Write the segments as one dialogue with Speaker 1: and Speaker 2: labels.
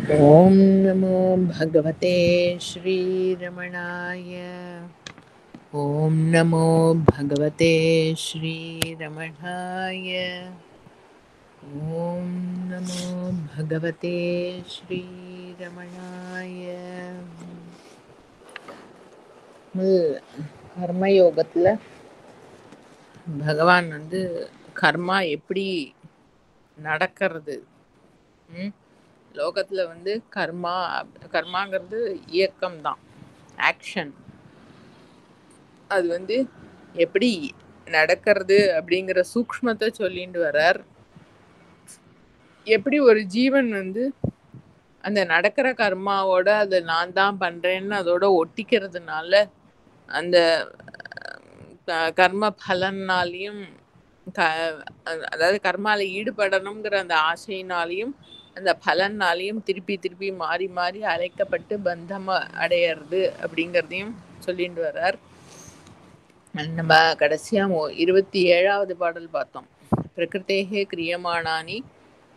Speaker 1: ॐ नमो भगवते श्रीरमणाय। ॐ नमो भगवते श्रीरमणाय। ॐ नमो भगवते श्रीरमणाय. கர்மயோகத்தில் பகவான் கர்மா எப்படி நடக்கிறது, லோகத்தில் கர்மாங்கிறது இயக்கம் தான், ஆக்ஷன். அது எப்படி நடக்கிறது அப்படிங்கிற சூக்ஷ்மத்தை சொல்லிட்டு வர்றார். எப்படி ஒரு ஜீவன் அந்த நடக்கிற கர்மாவோட அதை நான் தான் பண்றேன்னு அதோட ஒட்டிக்கிறதுனால அந்த கர்ம பலனாலையும் அதாவது கர்மால ஈடுபடணுங்கிற அந்த ஆசையினாலையும் அந்த பலனாலையும் திருப்பி திருப்பி மாறி மாறி அழைக்கப்பட்டு பந்தம் அடையிறது அப்படிங்கிறதையும் சொல்லிட்டு வர்றார். நம்ம கடைசியா 27வது பாடல் பார்த்தோம். பிரகிருத்தேஹே கிரியமானானி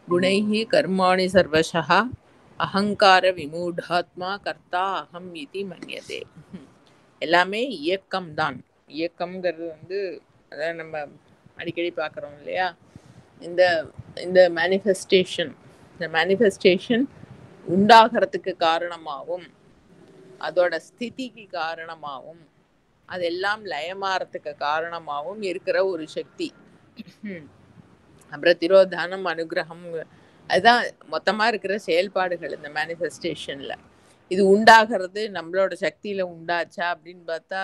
Speaker 1: குணைஹி கர்மாணி சர்வசஹ அகங்கார விமூடாத்மா கர்த்தா அகம் இதி மன்யதே. எல்லாமே இயக்கம்தான். இயக்கம்ங்கிறது அதான் நம்ம அடிக்கடி பார்க்குறோம் இல்லையா, இந்த மேனிஃபெஸ்டேஷன் உண்டாகிறதுக்கு காரணமாகவும் அதோட ஸ்திதிக்கு காரணமாகவும் அதெல்லாம் லயமாறதுக்கு காரணமாகவும் இருக்கிற ஒரு சக்தி. அப்புறம் திரோதானம், அனுகிரகம், அதுதான் மொத்தமாக இருக்கிற செயல்பாடுகள் இந்த மேனிஃபெஸ்டேஷனில். இது உண்டாகிறது நம்மளோட சக்தியில் உண்டாச்சா அப்படின்னு பார்த்தா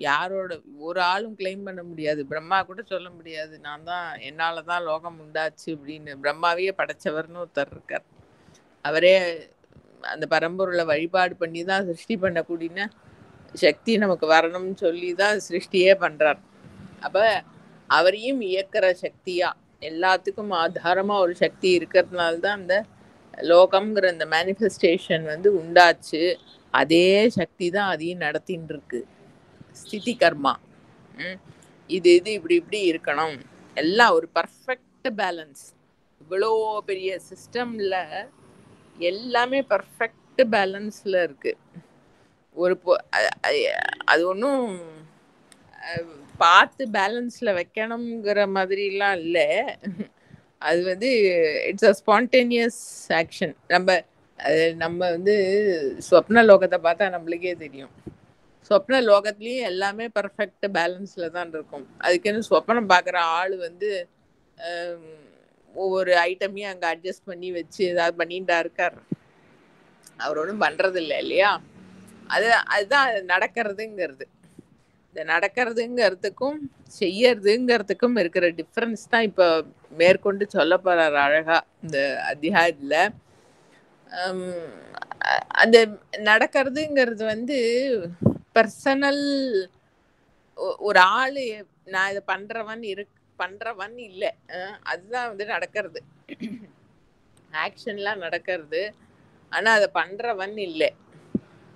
Speaker 1: யாரோட ஒரு ஆளும் கிளைம் பண்ண முடியாது. பிரம்மா கூட சொல்ல முடியாது நான் தான், என்னால் தான் லோகம் உண்டாச்சு அப்படின்னு. பிரம்மாவையே படைச்சவர்னு ஒருத்தர் இருக்கார். அவரே அந்த பரம்பொருளை வழிபாடு பண்ணி தான் சிருஷ்டி பண்ணக்கூடிய சக்தி நமக்கு வரணும்னு சொல்லி தான் சிருஷ்டியே பண்ணுறார். அப்போ அவரையும் இயக்கிற சக்தியா எல்லாத்துக்கும் ஆதாரமாக ஒரு சக்தி இருக்கிறதுனால தான் அந்த லோகம்ங்கிற அந்த மேனிஃபெஸ்டேஷன் உண்டாச்சு. அதே சக்தி தான் அதையும் நடத்தின்னு இருக்கு. ஸ்திதி கர்மா இது இப்படி இப்படி இருக்கணும், எல்லாம் ஒரு பர்ஃபெக்ட் பேலன்ஸ். இவ்வளோ பெரிய சிஸ்டம்ல எல்லாமே பர்ஃபெக்ட் பேலன்ஸ்ல இருக்கு. ஒரு அது ஒன்றும் பார்த்து பேலன்ஸ்ல வைக்கணுங்கிற மாதிரிலாம் இல்லை. அது இட்ஸ் அ ஸ்பான்டேனியஸ் ஆக்ஷன். நம்ம ஸ்வப்ன லோகத்தை பார்த்தா நம்மளுக்கே தெரியும். ஸ்வப்ன லோகத்துலேயும் எல்லாமே பர்ஃபெக்ட் பேலன்ஸில் தான் இருக்கும். அதுக்குன்னு ஸ்வப்னம் பார்க்குற ஆள் ஒவ்வொரு ஐட்டமையும் அங்கே அட்ஜஸ்ட் பண்ணி வச்சு ஏதாவது பண்ணிட்டா இருக்கார். அவர் ஒன்றும் பண்ணுறதில்லை இல்லையா. அதுதான் நடக்கிறதுங்கிறது. இந்த நடக்கிறதுங்கிறதுக்கும் செய்யறதுங்கிறதுக்கும் இருக்கிற டிஃப்ரென்ஸ் தான் இப்போ மேற்கொண்டு சொல்ல போகிறார் அழகா இந்த அத்தியாயத்தில். அந்த நடக்கிறதுங்கிறது பர்சனல், ஒரு ஆள் நான் இதை பண்றவன் இல்லை. அதுதான் நடக்கிறது. ஆக்ஷன்லாம் நடக்கிறது, ஆனால் அதை பண்றவன் இல்லை.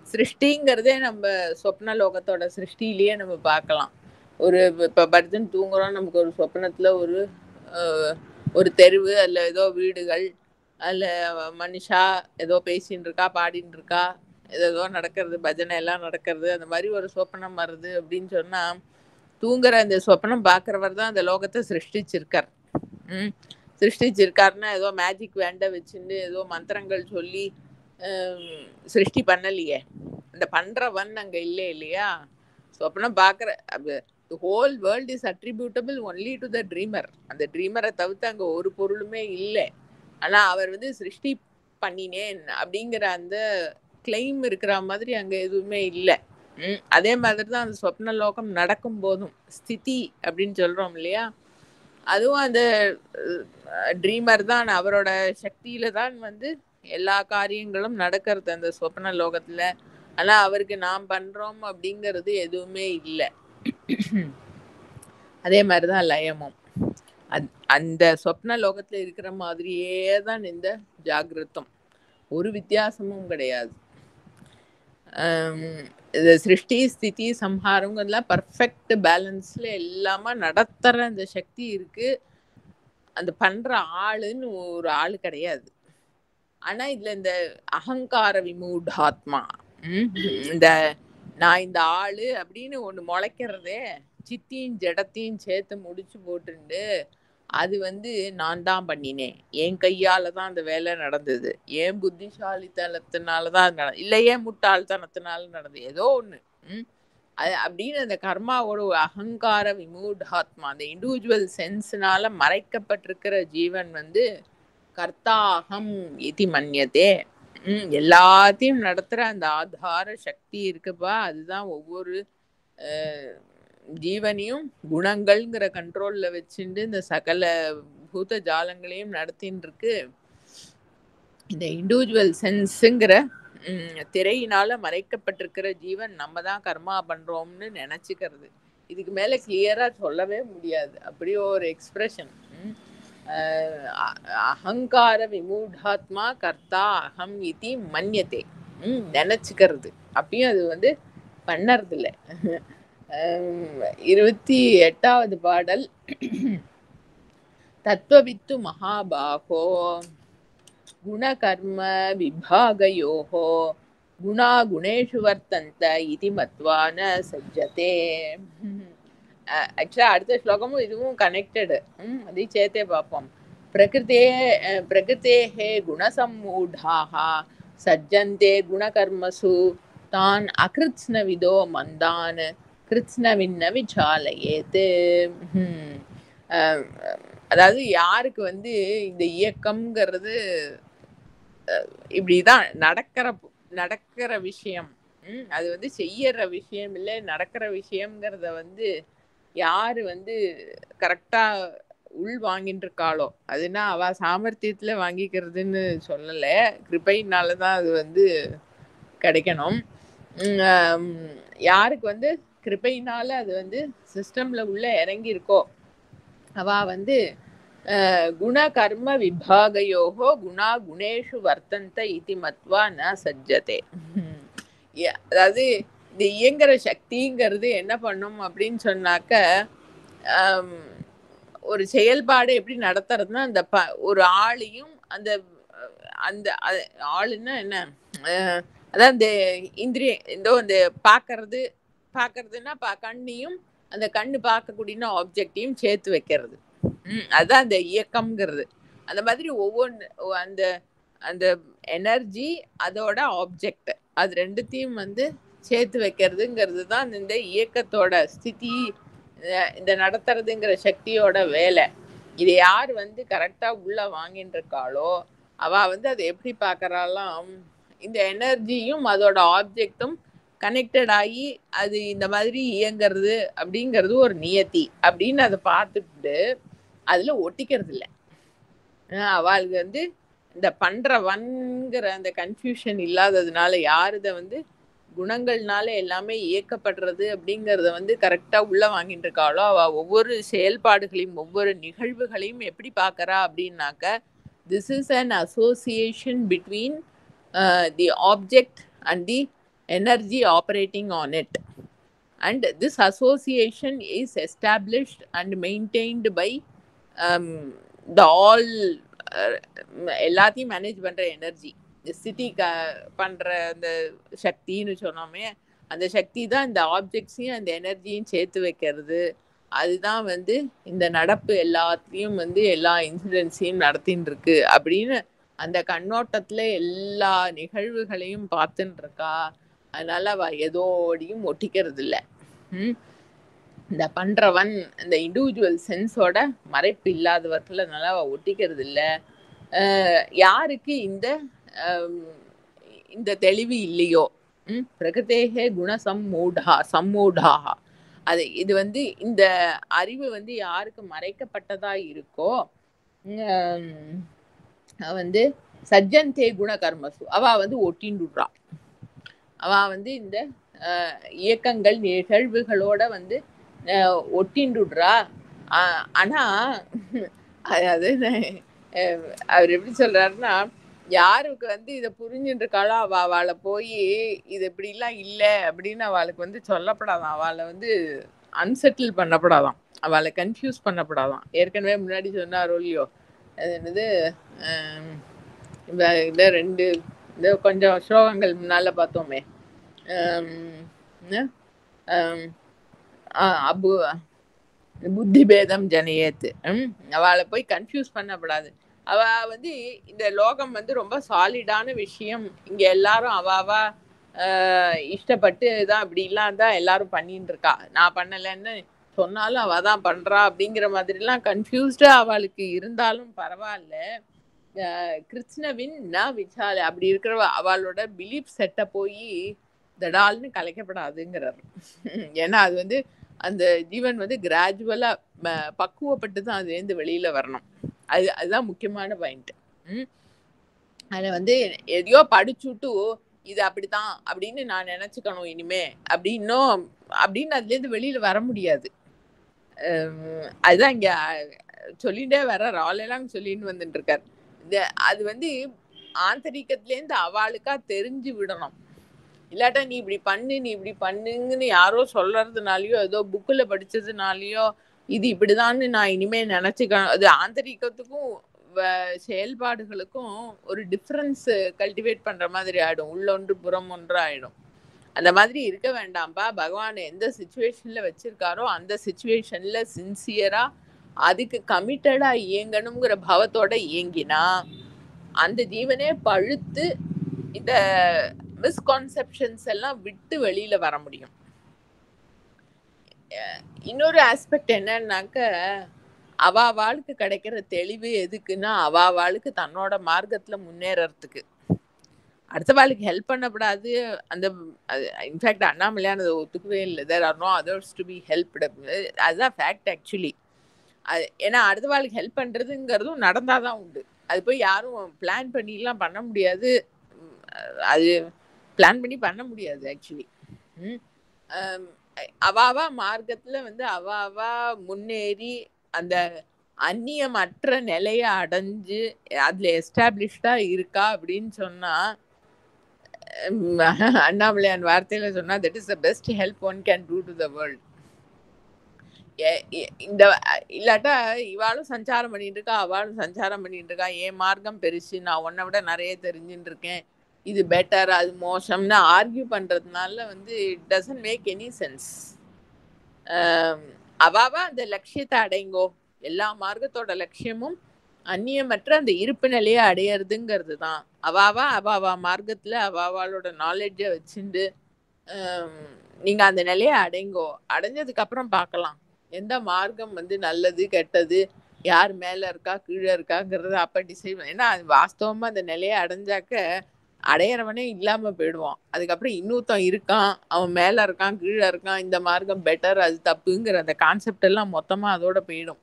Speaker 1: சிருஷ்டிங்கிறதே நம்ம சொப்ன லோகத்தோட சிருஷ்டிலேயே நம்ம பார்க்கலாம். இப்போ படுத்துன்னு தூங்குறோம், நமக்கு ஒரு சொப்னத்தில் ஒரு தெருவு, அதில் ஏதோ வீடுகள், அதில் மனுஷா ஏதோ பேசின்னு இருக்கா, பாடின்னு இருக்கா, ஏதோ நடக்கிறது, பஜனை எல்லாம் நடக்கிறது, அந்த மாதிரி ஒரு சொப்பனம் வருது அப்படின்னு சொன்னால் தூங்குற அந்த சொப்பனம் பார்க்குறவர் தான் அந்த லோகத்தை சிருஷ்டிச்சிருக்கார். சிருஷ்டிச்சிருக்காருன்னா ஏதோ மேஜிக் வேண்ட வச்சுட்டு ஏதோ மந்திரங்கள் சொல்லி சிருஷ்டி பண்ணலையே. அந்த பண்றவன் அங்கே இல்லை இல்லையா. சொப்பனம் பார்க்குற the whole world is attributable only to the dreamer. அந்த ட்ரீமரை தவிர்த்து அங்கே ஒரு பொருளுமே இல்லை. ஆனால் அவர் சிருஷ்டி பண்ணினேன் அப்படிங்கிற அந்த கிளைம் இருக்கிற மாதிரி அங்கே எதுவுமே இல்லை. அதே மாதிரி தான் அந்த சொப்ன லோகம் நடக்கும் போதும் ஸ்திதி அப்படின்னு சொல்கிறோம் இல்லையா, அதுவும் அந்த ட்ரீமர் தான், அவரோட சக்தியில தான் எல்லா காரியங்களும் நடக்கிறது அந்த சொப்ன லோகத்தில். ஆனால் அவருக்கு நாம் பண்ணுறோம் அப்படிங்கிறது எதுவுமே இல்லை. அதே மாதிரி தான் லயமும் அந்த சொப்ன லோகத்தில் இருக்கிற மாதிரியே தான் இந்த ஜாகிரதம். ஒரு வித்தியாசமும் கிடையாது. இது சிருஷ்டி ஸ்திதி சம்ஹாரங்கள்லாம் பர்ஃபெக்ட் பேலன்ஸில் எல்லாமே நடத்துகிற அந்த சக்தி இருக்குது. அந்த பண்ணுற ஆளுன்னு ஒரு ஆள் கிடையாது. ஆனா இதுல இந்த அகங்கார விமூடாத்மா, இந்த நான் இந்த ஆளு அப்படின்னு ஒண்ணு முளைக்கிறதே சித்தியும் ஜடத்தையும் சேர்த்து முடிச்சு போட்டுண்டு அது வந்து நான் தான் பண்ணினேன், என் கையால தான் அந்த வேலை நடந்தது, ஏன் புத்திசாலித்தனத்தினால தான் இல்லை ஏன் முட்டாள்தனத்தினால நடந்தது, ஏதோ ஒண்ணு. அப்படின்னு அந்த கர்மாவோட ஒரு அகங்கார விமூடாத்மா, அந்த இண்டிவிஜுவல் சென்ஸ்னால மறைக்கப்பட்டிருக்கிற ஜீவன் வந்து கர்த்தாகம் இதி மன்யதே. எல்லாத்தையும் நடத்துற அந்த ஆதார சக்தி இருக்குப்பா, அதுதான் ஒவ்வொரு ஜீவனையும் குணங்கள்ங்கிற கண்ட்ரோல்ல வச்சுட்டு இந்த சகல பூத ஜாலங்களையும் நடத்தின்னு இருக்கு. இந்த இண்டிவிஜுவல் சென்ஸுங்கிற திரையினால மறைக்கப்பட்டிருக்கிற ஜீவன் நம்ம தான் கர்மா பண்றோம்னு நினைச்சுக்கிறது. இதுக்கு மேல கிளியரா சொல்லவே முடியாது, அப்படியே ஒரு எக்ஸ்பிரஷன். அகங்கார விமூடாத்மா கர்த்தா அகம் இதி மன்யதே, நினைச்சுக்கிறது. அப்பயும் அது வந்து பண்ணறது இல்லை. 28வது பாடல். தத்துவவித்து மகாபாகோ குணகர்ம விபாகயோஹோ குணா குணேஷு வர்த்தந்த இதி மத்வா ந சஜ்ஜதே. ஆக்சுவலா அடுத்த ஸ்லோகமும் இதுவும் கனெக்டடு, அதையும் சேர்த்தே பார்ப்போம். பிரகிருதேஹே குணசம்மூடாஹ சஜ்ஜந்தே குணகர்மசு தான் அகிருத்ஸ்னவிதோ மந்தான் கிருத்ஸ்னவின்ன விசாலயேத். அதாவது யாருக்கு வந்து இந்த இயக்கம்ங்கிறது இப்படிதான் நடக்கிற விஷயம், அது வந்து செய்யற விஷயம் இல்லை, நடக்கிற விஷயம்ங்கிறத வந்து யாரு வந்து கரெக்டா உள் வாங்கிட்டு இருக்காளோ, அதுனா அவ சாமர்த்தியத்துல வாங்கிக்கிறதுன்னு சொல்லல, கிருபையினாலதான் அது வந்து கிடைக்கணும். யாருக்கு வந்து கிருபையினால அது வந்து சிஸ்டம்ல உள்ள இறங்கி இருக்கோ அவ வந்து குண கர்ம விபாகயோகோ குணா குணேஷு வர்த்தந்த இதி மத்வா ந சஜ்ஜதே. அதாவது இந்த இயங்குற சக்திங்கிறது என்ன பண்ணும் அப்படின்னு சொன்னாக்க, ஒரு செயல்பாடு எப்படி நடத்துறதுன்னா, அந்த ஒரு ஆளையும் அந்த அந்த ஆளுன்னா என்ன, அதான் இந்த இந்திரிய இந்த பாக்குறதுன்னா கண்ணையும் அந்த கண்ணு பார்க்கக்கூடிய ஆப்ஜெக்டையும் சேர்த்து வைக்கிறது, அதுதான் அந்த இயக்கம்ங்கிறது. அந்த மாதிரி ஒவ்வொன்று அந்த அந்த எனர்ஜி அதோட ஆப்ஜெக்ட் அது ரெண்டுத்தையும் வந்து சேர்த்து வைக்கிறதுங்கிறது தான் இந்த இயக்கத்தோட ஸ்திதி, இந்த நடத்துறதுங்கிற சக்தியோட வேலை. இதை யார் வந்து கரெக்டா உள்ள வாங்கிட்டு இருக்காளோ அவ வந்து அதை எப்படி பார்க்கறாலாம், இந்த எனர்ஜியும் அதோட ஆப்ஜெக்டும் கனெக்டட் ஆகி அது இந்த மாதிரி இயங்கிறது அப்படிங்கிறது ஒரு நியத்தி அப்படின்னு அதை பார்த்துட்டு அதுல ஒட்டிக்கிறது இல்லை. அவளுக்கு வந்து இந்த பண்றவன்கிற அந்த கன்ஃபியூஷன் இல்லாததுனால யார் இதை வந்து குணங்கள்னால எல்லாமே இயக்கப்படுறது அப்படிங்கிறத வந்து கரெக்டா உள்ள வாங்கிட்டு இருக்காளோ அவ ஒவ்வொரு செயல்பாடுகளையும் ஒவ்வொரு நிகழ்வுகளையும் எப்படி பார்க்கறா அப்படின்னாக்க, this is an association between the object and the energy operating on it, and this association is established and maintained by the all எல்லாத்தையும் மேனேஜ் பண்ற எனர்ஜி, ஸ்திதி பண்ற அந்த சக்தின்னு சொன்னோமே, அந்த சக்தி தான் இந்த ஆப்ஜெக்ட்ஸையும் அந்த எனர்ஜியும் சேர்த்து வைக்கிறது. அதுதான் வந்து இந்த நடப்பு எல்லாத்தையும் வந்து எல்லா இன்சிடென்ட்ஸையும் நடத்தின்னு இருக்கு அப்படின்னு அந்த கண்ணோட்டத்துல எல்லா நிகழ்வுகளையும் பார்த்துன்னு இருக்கா. அதனால அவ எதோடையும் ஒட்டிக்கிறது இல்லை. இந்த பண்றவன் இந்த இண்டிவிஜுவல் சென்ஸோட மறைப்பு இல்லாதவர்கள், அதனால அவ ஒட்டிக்கிறது இல்லை. யாருக்கு இந்த தெளிவு இல்லையோ, பிரகிருதேகே சம்மூடா அது இது வந்து இந்த அறிவு வந்து யாருக்கு மறைக்கப்பட்டதா இருக்கோ வந்து சஜ்ஜந்தே குணகர்மசு அவ வந்து ஒட்டின்டுடுறா. அவ வந்து இந்த இயக்கங்கள் நிகழ்வுகளோட வந்து ஒட்டின்டுடுறா. ஆனா அதாவது அவர் எப்படி சொல்றாருன்னா, யாருக்கு வந்து இதை புரிஞ்சுட்டு இருக்காளோ அவளை போய் இது இப்படிலாம் இல்லை அப்படின்னு அவளுக்கு வந்து சொல்லப்படாதான், அவளை வந்து அன்செட்டில் பண்ணப்படாதான், அவளை கன்ஃபியூஸ் பண்ணப்படாதான். ஏற்கனவே முன்னாடி சொன்னாரோ இல்லையோ, அது என்னது இந்த 2 இந்த கொஞ்சம் ஸ்லோகங்கள் முன்னால பார்த்தோமே. அம் என்ன? அம் அ அபு புத்தி பேதம் ஜனயேத். அவளை போய் கன்ஃபியூஸ் பண்ணக்கூடாது. அவ வந்து இந்த லோகம் வந்து ரொம்ப சாலிடான விஷயம். இங்க எல்லாரும் அவ இஷ்டப்பட்டு தான் இப்படிலாம் தான் எல்லாரும் பண்ணிட்டு இருக்கா. நான் பண்ணலைன்னு சொன்னாலும் அவ தான் பண்றா அப்படிங்கிற மாதிரிலாம் கன்ஃபியூஸ்டா அவளுக்கு இருந்தாலும் பரவாயில்ல. கிருஷ்ணவின் விசால அப்படி இருக்கிற அவளோட பிலீஃப் செட்டை போய் தடால்னு கலைக்கப்படாதுங்கிறார். ஏன்னா அது வந்து அந்த ஜீவன் வந்து கிராஜுவலா பக்குவப்பட்டு தான் அதுலேருந்து வெளியில வரணும். அதுதான் முக்கியமான பாயிண்ட். அதை வந்து எதையோ படிச்சுட்டு இது அப்படித்தான் அப்படின்னு நான் நினைச்சுக்கணும் இனிமே அப்படின்னு அதுலேருந்து வெளியில வர முடியாது. அதுதான் இங்க சொல்லிட்டே வர ராலெல்லாம் சொல்லின்னு வந்துட்டு இருக்காரு. அது வந்து ஆந்தரிகத்திலேருந்து அவளுக்கா தெரிஞ்சு விடணும். இல்லாட்டா நீ இப்படி பண்ணு நீ இப்படி பண்ணுங்கன்னு யாரோ சொல்றதுனாலயோ ஏதோ புக்கில் படிச்சதுனாலயோ இது இப்படிதான்னு நான் இனிமே நினைச்சுக்கணும். அது ஆந்தரிகத்துக்கும் செயல்பாடுகளுக்கும் ஒரு டிஃப்ரென்ஸ் கல்டிவேட் பண்ற மாதிரி ஆயிடும். உள்ளொன்று புறம் ஒன்று ஆயிடும். அந்த மாதிரி இருக்க வேண்டாம்பா. பகவான் எந்த சுச்சுவேஷன்ல வச்சிருக்காரோ அந்த சுச்சுவேஷன்ல சின்சியரா அதுக்கு கமிட்டடா இயங்கணுங்கிற பாவத்தோட இயங்கினா அந்த ஜீவனே பழுத்து இந்த மிஸ்கான்செப்ஷன்ஸ் எல்லாம் விட்டு வெளியில வர முடியும். இன்னொரு ஆஸ்பெக்ட் என்னன்னாக்க அவாளுக்கு கிடைக்கிற தெளிவு எதுக்குன்னா அவாளுக்கு தன்னோட மார்க்கத்துல முன்னேறதுக்கு. அடுத்த வாழ்க்கை ஹெல்ப் பண்ணப்படாது. அந்த இன்ஃபேக்ட் அண்ணாமலையானது ஒத்துக்கவே இல்லை. There are no others to be helped. அதுதான் ஃபேக்ட் ஆக்சுவலி. ஏன்னா அடுத்த வாழ்க்கை ஹெல்ப் பண்றதுங்கிறதும் நடந்தாதான் உண்டு. அது போய் யாரும் பிளான் பண்ணிலாம் பண்ண முடியாது. அது பிளான் பண்ணி பண்ண முடியாது ஆக்சுவலி. அவாவா மார்க்கத்துல வந்து அவாவா முன்னேறி அந்த அந்நியமற்ற நிலையை அடைஞ்சு அதுல எஸ்டாப்ளிஷ்டா இருக்கா அப்படின்னு சொன்னா அண்ணாமலையான் வார்த்தையில சொன்னா that is the best help one can do to the world. இந்த இல்லாட்டா இவாளும் சஞ்சாரம் பண்ணிட்டு இருக்கா அவளும் சஞ்சாரம் பண்ணிட்டு இருக்கா. என் மார்க்கம் பெருசு, நான் உன்னை விட நிறைய தெரிஞ்சுட்டு இருக்கேன், இது பெட்டர் அது மோசம்னு ஆர்கியூ பண்றதுனால வந்து it doesn't make any sense. அவாவா அந்த லட்சியத்தை அடைங்கோ. எல்லா மார்க்கத்தோட லட்சியமும் அந்நியமற்ற அந்த இருப்பு நிலையை அடையிறதுங்கிறது தான். அவாவா மார்க்கத்துல அவாவாளோட நாலேஜை வச்சுட்டு நீங்க அந்த நிலையை அடைங்கோ. அடைஞ்சதுக்கு அப்புறம் பார்க்கலாம் எந்த மார்க்கம் வந்து நல்லது கெட்டது, யார் மேல இருக்கா கீழே இருக்காங்கிறத அப்ப டிசைட். ஏன்னா அது வாஸ்தவமா அந்த நிலையை அடைஞ்சாக்க அடையிறவனே இல்லாம போயிடுவான். அதுக்கப்புறம் இன்னொருத்தன் இருக்கான், அவன் மேல இருக்கான் கீழே இருக்கான், இந்த மார்க்கம் பெட்டர் அது தப்புங்கிற அந்த கான்செப்ட் எல்லாம் மொத்தமா அதோட போயிடும்.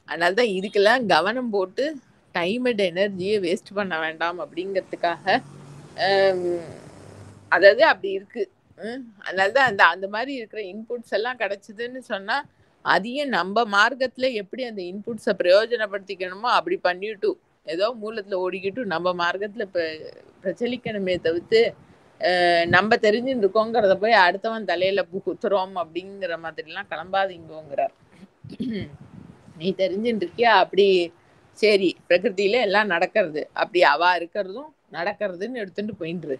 Speaker 1: அதனாலதான் இதுக்கெல்லாம் கவனம் போட்டு டைம் அண்ட் எனர்ஜியை வேஸ்ட் பண்ண வேண்டாம் அப்படிங்கிறதுக்காக அதாவது அப்படி இருக்கு. அதனாலதான் அந்த மாதிரி இருக்கிற இன்புட்ஸ் எல்லாம் கிடைச்சதுன்னு சொன்னா அதையும் நம்ம மார்க்கத்துல எப்படி அந்த இன்புட்ஸை பிரயோஜனப்படுத்திக்கணுமோ அப்படி பண்ணிட்டு ஏதோ மூலத்துல ஓடிக்கிட்டு நம்ம மார்க்கத்துல பிரச்சலிக்கணுமே தவிர்த்து நம்ம தெரிஞ்சுட்டு இருக்கோங்கிறத போய் அடுத்தவன் தலையில குத்துறோம் அப்படிங்கிற மாதிரிலாம் கிளம்பாதீங்கோங்கிறார். நீ தெரிஞ்சுட்டு இருக்கியா அப்படி சரி பிரகிருதியில எல்லாம் நடக்கிறது, அப்படி அவா இருக்கிறதும் நடக்கிறதுன்னு எடுத்துட்டு போயின்று.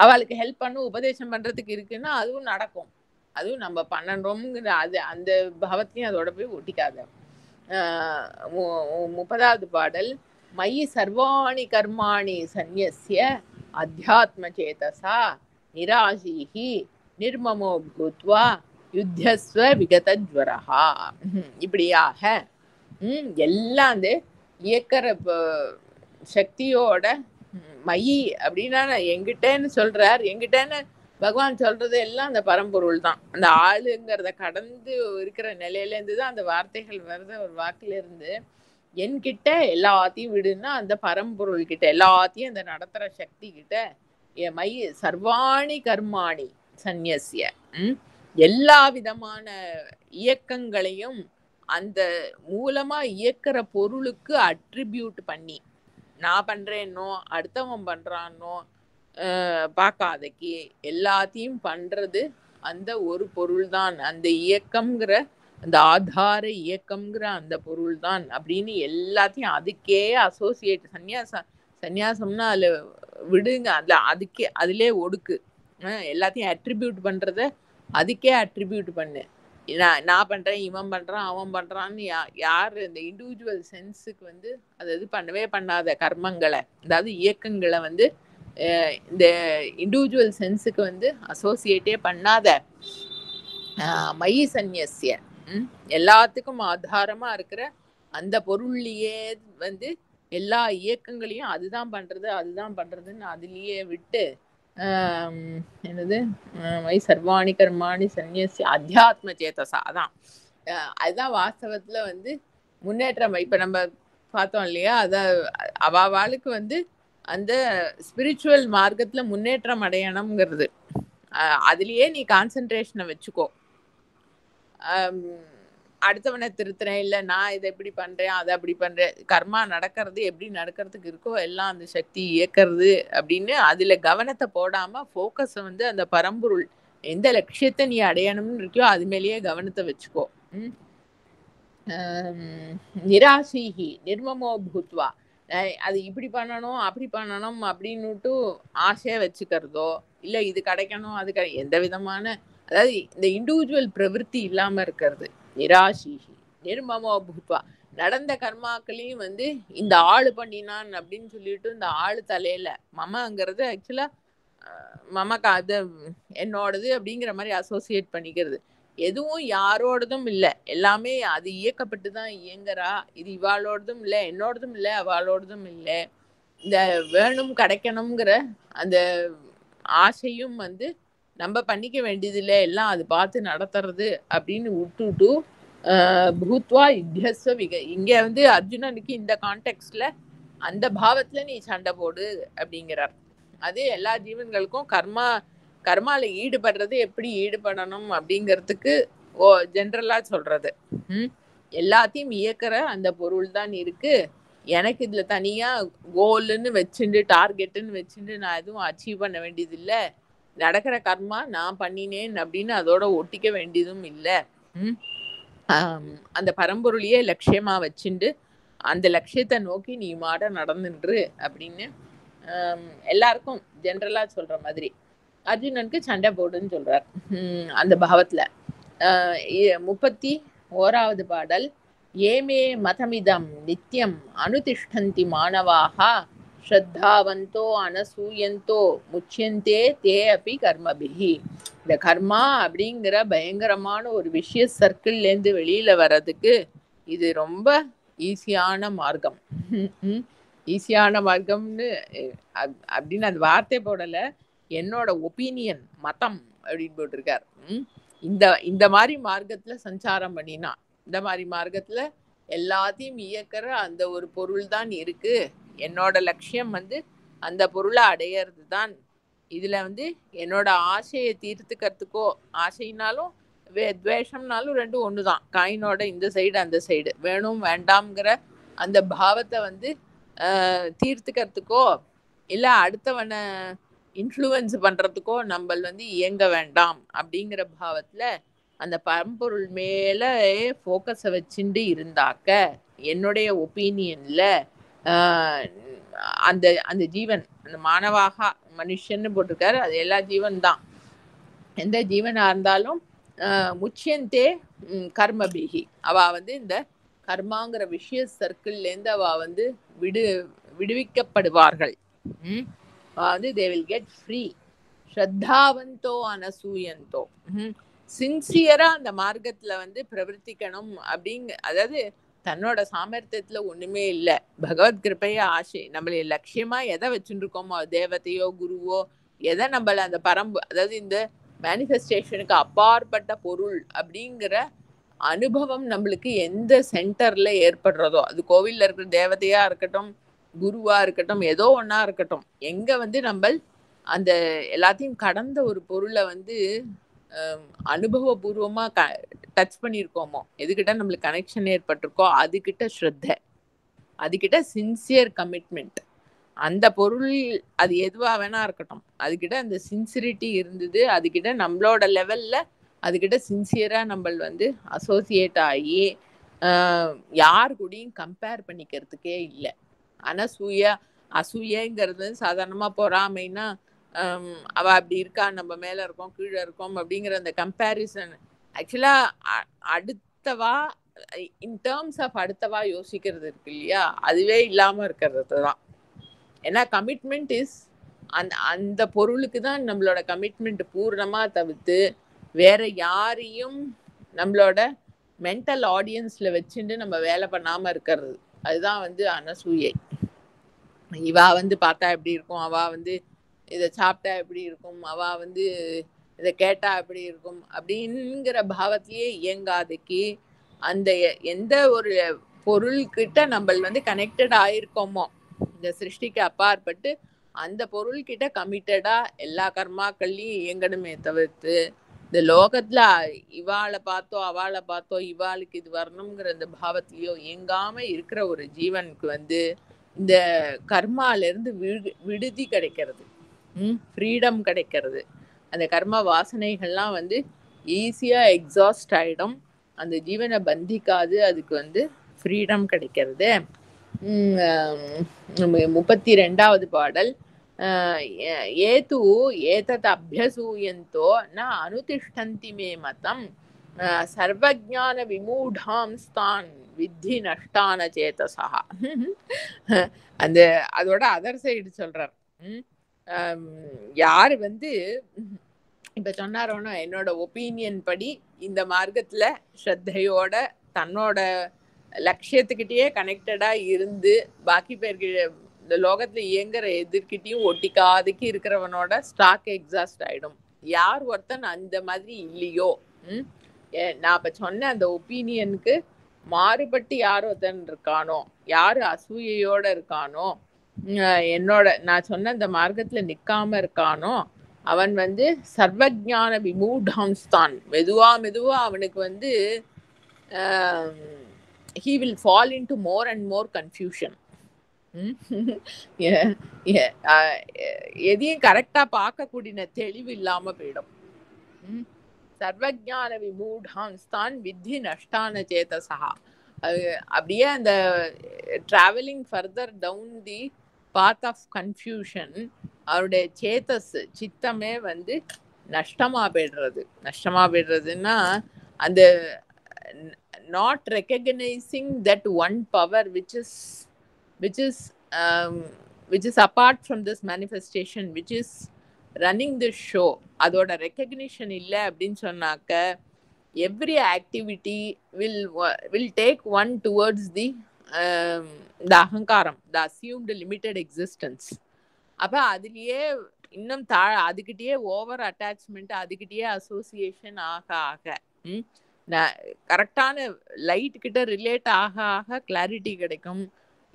Speaker 1: அவளுக்கு ஹெல்ப் பண்ண உபதேசம் பண்றதுக்கு இருக்குன்னா அதுவும் நடக்கும். அதுவும் நம்ம பண்ணணுங்கிற அது அந்த பாவத்தையும் அதோட போய் ஒட்டிக்காத. 30வது பாடல். மயி சர்வாணி கர்மாணி சந்நியஸ்ய அத்தியாத்ம சேதசா நிராசீஹி நிர்மமோ பூத்வா யுத்தஸ்வ விகதஜ்வரஹா. இப்படியாக எல்லாம் அந்த இயக்கிற சக்தியோட மயி அப்படின்னா எங்கிட்டேன்னு சொல்றார். எங்கிட்டேன்னு பகவான் சொல்றது எல்லாம் அந்த பரம்பொருள் தான். அந்த ஆளுங்கிறத கடந்து இருக்கிற நிலையில இருந்து தான் அந்த வார்த்தைகள் வருது. ஒரு வாக்குல இருந்து என்கிட்ட எல்லாத்தையும் விடுன்னா அந்த பரம்பொருள் கிட்ட எல்லாத்தையும் அந்த நடத்துற சக்தி கிட்ட என் மை சர்வாணி கர்மாணி சந்நியஸ்ய எல்லா விதமான இயக்கங்களையும் அந்த மூலமா இயக்கிற பொருளுக்கு அட்ரிபியூட் பண்ணி நான் பண்றேன்னோ அடுத்தவன் பண்றானோ பார்க்காதக்கு எல்லாத்தையும் பண்றது அந்த ஒரு பொருள் தான். அந்த இயக்கம்ங்கிற அந்த ஆதார இயக்கம்ங்கிற அந்த பொருள் தான் அப்படின்னு எல்லாத்தையும் அதுக்கே அசோசியேட் சந்நியாசம்னா அதுல விடுங்க, அதிலே ஒடுக்கு. எல்லாத்தையும் அட்ரிபியூட் பண்றத அதுக்கே அட்ரிபியூட் பண்ணு. நான் பண்றேன், இவன் பண்றான், அவன் பண்றான்னு யாரு இந்த இண்டிவிஜுவல் சென்ஸுக்கு வந்து அது இது பண்ணவே பண்ணாத கர்மங்களை, அதாவது இயக்கங்களை வந்து இந்த இண்டிவிஜுவல் சென்ஸுக்கு வந்து அசோசியேட்டே பண்ணாத. மயி சந்நியஸ்ய, எல்லாத்துக்கும் ஆதாரமா இருக்கிற அந்த பொருள்லயே வந்து எல்லா இயக்கங்களையும் அதுதான் பண்றதுன்னு அதுலயே விட்டு என்னது மை சர்வாணி கர்மாணி சந்நியஸ்ய அத்தியாத்ம சேதசா. அதுதான் வாஸ்தவத்துல வந்து முன்னேற்றம். இப்ப நம்ம பார்த்தோம் இல்லையா, அவாளுக்கு வந்து அந்த ஸ்பிரிச்சுவல் மார்க்கத்துல முன்னேற்றம் அடையணுங்கிறது. அதுலயே நீ கான்சென்ட்ரேஷனை வச்சுக்கோ. அடுத்தவனை திருத்துறேன், இல்லை நான் இதை எப்படி பண்றேன், அதை அப்படி பண்றேன், கர்மா நடக்கிறது எப்படி நடக்கிறதுக்கு இருக்கோ எல்லாம் அந்த சக்தி இயக்கிறது அப்படின்னு அதுல கவனத்தை போடாம ஃபோக்கஸை வந்து அந்த பரம்பொருள் எந்த லட்சியத்தை நீ அடையணும்னு இருக்கியோ அது மேலேயே கவனத்தை வச்சுக்கோ. நிராசீஹி நிர்மமோ பூத்வா, அது இப்படி பண்ணணும் அப்படி பண்ணணும் அப்படின்னுட்டு ஆசையை வச்சுக்கிறதோ, இல்லை இது கிடைக்கணும் அது எந்த விதமான, அதாவது இந்த இண்டிவிஜுவல் பிரவருத்தி இல்லாம இருக்கிறது. நிராசீஹி நிர்மமோ பூத்வா, நடந்த கர்மாக்களையும் வந்து இந்த ஆளு பண்ணினான் அப்படின்னு சொல்லிட்டு இந்த ஆளு தலையில மமங்கிறது ஆக்சுவலா மமக்கு அது என்னோடது அப்படிங்கிற மாதிரி அசோசியேட் பண்ணிக்கிறது. எதுவும் யாரோடதும் இல்லை, எல்லாமே அது இயக்கப்பட்டுதான் இயங்குறா. இது இவாளோடதும் இல்லை, என்னோடதும் இல்லை, அவளோடதும் இல்லை. இந்த வேணும் கிடைக்கணுங்கிற அந்த ஆசையும் வந்து நம்ம பண்ணிக்க வேண்டியதில்லை, எல்லாம் அது பார்த்து நடத்துறது அப்படின்னு விட்டுட்டு பூத்வா யுத்தியஸ்வ இங்க வந்து அர்ஜுனனுக்கு இந்த கான்டெக்ட்ல அந்த பாவத்துல நீ சண்டை போடு அப்படிங்கிறார். அது எல்லா ஜீவன்களுக்கும் கர்மால ஈடுபடுறது எப்படி ஈடுபடணும் அப்படிங்கிறதுக்கு ஜென்ரலா சொல்றது. எல்லாத்தையும் இயக்கிற அந்த பொருள் தான் இருக்கு. எனக்கு இதுல தனியா கோல்னு வச்சுட்டு டார்கெட்டுன்னு வச்சுட்டு நான் எதுவும் அச்சீவ் பண்ண வேண்டியது இல்லை. நடக்கிற கர்மா நான் பண்ணினேன் அப்படின்னு அதோட ஒட்டிக்க வேண்டியதும் இல்லை. அந்த பரம்பொருளையே லட்சியமா வச்சுண்டு அந்த லட்சியத்தை நோக்கி நீ மாட நடந்துன்று அப்படின்னு எல்லாருக்கும் ஜென்ரலா சொல்ற மாதிரி அர்ஜுனனுக்கு சண்டை போடுன்னு சொல்றார் அந்த பாவத்துல. 31வது பாடல். ஏமே மதமிதம் நித்யம் அனுதிஷ்டந்தி மாணவாக ஸ்ரத்தாவந்தோ அனசூயந்தோ முச்சியந்தே தே அப்பி கர்மபிகி. இந்த கர்மா அப்படிங்கிற பயங்கரமான ஒரு விஷய சர்க்கிள்லேருந்து வெளியில வர்றதுக்கு இது ரொம்ப ஈஸியான மார்க்கம். ஈஸியான மார்க்கம்னு அப்படின்னு அந்த வார்த்தை போடல, என்னோட ஒப்பீனியன் மதம் அப்படின்னு போட்டிருக்கார். இந்த மாதிரி மார்க்கத்துல சஞ்சாரம் பண்ணினா, இந்த மாதிரி மார்க்கத்துல எல்லாத்தையும் இயக்கிற அந்த ஒரு பொருள் தான் இருக்கு. என்னோட லட்சியம் வந்து அந்த பொருளை அடையிறது தான். இதுல வந்து என்னோட ஆசையை தீர்த்துக்கிறதுக்கோ, ஆசைனாலும் துவேஷம்னாலும் ரெண்டும் ஒண்ணுதான், காயினோட இந்த சைடு அந்த சைடு, வேணும் வேண்டாம்ங்கிற அந்த பாவத்தை வந்து தீர்த்துக்கிறதுக்கோ இல்லை அடுத்தவனை இன்ஃப்ளூயன்ஸ் பண்றதுக்கோ நம்ம வந்து இயங்க வேண்டாம் அப்படிங்கிற பாவத்துல அந்த பரம்பொருள் மேல ஃபோக்கஸை வச்சுட்டு இருந்தாக்க என்னுடைய ஒப்பீனியன்ல அந்த அந்த ஜீவன், அந்த மாணவாக மனுஷன்னு போட்டிருக்காரு, அது எல்லா ஜீவன் தான். எந்த ஜீவனா இருந்தாலும் முச்சியந்தே கர்மபிகி, அவ வந்து இந்த கர்மாங்கிற விஷய சர்க்கிள்லேருந்து அவ வந்து விடுவிக்கப்படுவார்கள். வந்து தே வில் கெட் ஃப்ரீ. ஸ்ரத்தாவந்தோ அனசூயந்தோ, சின்சியரா அந்த மார்க்கத்துல வந்து பிரவர்த்திக்கணும் அதாவது தன்னோட சாமர்த்தியத்துல ஒண்ணுமே இல்லை, பகவத் கிருப்பைய ஆசை, நம்மள லட்சியமா எதை வச்சுட்டு இருக்கோமோ, தேவதையோ குருவோ எதை நம்மள அந்த அதாவது இந்த மேனிஃபெஸ்டேஷனுக்கு அப்பாற்பட்ட பொருள் அப்படிங்கிற அனுபவம் நம்மளுக்கு எந்த சென்டர்ல ஏற்படுறதோ, அது கோவில்ல இருக்கிற தேவதையா இருக்கட்டும், குருவா இருக்கட்டும், ஏதோ ஒன்னா இருக்கட்டும், எங்க வந்து நம்ம அந்த எல்லாத்தையும் கடந்த ஒரு பொருளை வந்து அனுபவபூர்வமா டச் பண்ணியிருக்கோமோ, எதுக்கிட்ட நம்மளுக்கு கனெக்ஷன் ஏற்பட்டிருக்கோ அதுகிட்ட ஸ்ரத்த, அதுகிட்ட சின்சியர் கமிட்மெண்ட், அந்த பொருள் அது எதுவா வேணா இருக்கட்டும், அதுகிட்ட அந்த சின்சிரிட்டி இருந்தது, அதுகிட்ட நம்மளோட லெவல்ல அதுகிட்ட சின்சியரா நம்ம வந்து அசோசியேட் ஆகி யார் கூடயும் கம்பேர் பண்ணிக்கிறதுக்கே இல்லை. அனசூயா அசூயைங்கிறது சாதாரணமா பொறாமைன்னா அவ அப்படி இருக்கா, நம்ம மேல இருக்கோம் கீழே இருக்கோம் அப்படிங்கிற அந்த கம்பேரிசன். ஆக்சுவலா அடுத்தவா இன் டேர்ம்ஸ் ஆஃப் அடுத்தவா யோசிக்கிறது இருக்கு இல்லையா, அதுவே இல்லாம இருக்கிறது தான். ஏன்னா கமிட்மெண்ட் இஸ் அந்த அந்த பொருளுக்கு தான் நம்மளோட கமிட்மெண்ட் பூர்ணமா தவிர்த்து வேற யாரையும் நம்மளோட மென்டல் ஆடியன்ஸ்ல வச்சுட்டு நம்ம வேலை பண்ணாம இருக்கிறது. அதுதான் வந்து அனசூயை. இவா வந்து பார்த்தா எப்படி இருக்கும், அவ வந்து இதை சாப்பிட்டா எப்படி இருக்கும், அவ வந்து இதை கேட்டா எப்படி இருக்கும் அப்படிங்கிற பாவத்திலேயே இயங்காதைக்கு அந்த எந்த ஒரு பொருள்கிட்ட நம்ம வந்து கனெக்டட் ஆயிருக்கோமோ இந்த சிருஷ்டிக்கு அப்பாற்பட்டு அந்த பொருள்கிட்ட கமிட்டடா எல்லா கர்மாக்கள்லையும் இயங்கணுமே தவிர்த்து இந்த லோகத்துல இவாளை பார்த்தோ அவளை பார்த்தோ இவாளுக்கு இது வரணுங்கிற இந்த பாவத்திலையோ இயங்காம இருக்கிற ஒரு ஜீவனுக்கு வந்து இந்த கர்மால இருந்து விடுதி கிடைக்கிறது, ஃப்ரீடம் கிடைக்கிறது. அந்த கர்ம வாசனைகள்லாம் வந்து ஈஸியா எக்ஸாஸ்ட் ஆயிடும், அந்த ஜீவனை பந்திக்காது, அதுக்கு வந்து ஃப்ரீடம் கிடைக்கிறது. 32வது பாடல். ஏது ஏதத் அபியசூயந்தோ ந அனுதிஷ்டந்தி மே மதம் சர்வஜான விமூடாம்ஸ்தான் வித்தி நஷ்டான சேதசா. அந்த அதோட அதர் சைடு சொல்றார். யாரு வந்து இப்ப சொன்னாரோன்னா என்னோட ஒப்பீனியன் படி இந்த மார்க்கத்துல ஸ்ரத்தையோட தன்னோட லட்சியத்துக்கிட்டயே கனெக்டடா இருந்து பாக்கி பேர்கிட்ட இந்த லோகத்துல இயங்குற எதிர்கிட்டையும் ஒட்டிக்காதுக்கு இருக்கிறவனோட ஸ்டாக் எக்ஸாஸ்ட் ஆயிடும். யார் ஒருத்தன் அந்த மாதிரி இல்லையோ, நான் இப்ப சொன்ன அந்த ஒப்பீனியனுக்கு மாறுபட்டு யார் ஒருத்தன் இருக்கானோ, யாரு அசூயையோட இருக்கானோ, என்னோட நான் சொன்ன அந்த மார்க்கத்துல நிக்காம இருக்கானோ, அவன் வந்து சர்வஜான விமூடாம்ஸ்தான். மெதுவா மெதுவா அவனுக்கு வந்து he will fall into more and more confusion. எதையும் கரெக்டா பார்க்கக்கூடிய தெளிவு இல்லாம போயிடும். சர்வஜான விமூடாம்ஸ்தான் வித்தி நஷ்டான சேதசா. அப்படியே அந்த travelling further down the path of confusion, அவருடைய சேத்தஸ் சித்தமே வந்து நஷ்டமா போயிடுறதுன்னா அந்த not recognizing that one power which is apart from this manifestation, which is running this show, அதோட recognition இல்லை அப்படின்னு சொன்னாக்க every activity will take one towards the அகங்காரம், the assumed limited existence. அப்ப அதுலயே இன்னும் அதுக்கிட்டயே ஓவர் அட்டாச்மெண்ட், அதுக்கிட்டயே அசோசியேஷன் ஆக ஆக கரெக்டான லைட் கிட்ட ரிலேட் ஆக ஆக கிளாரிட்டி கிடைக்கும்,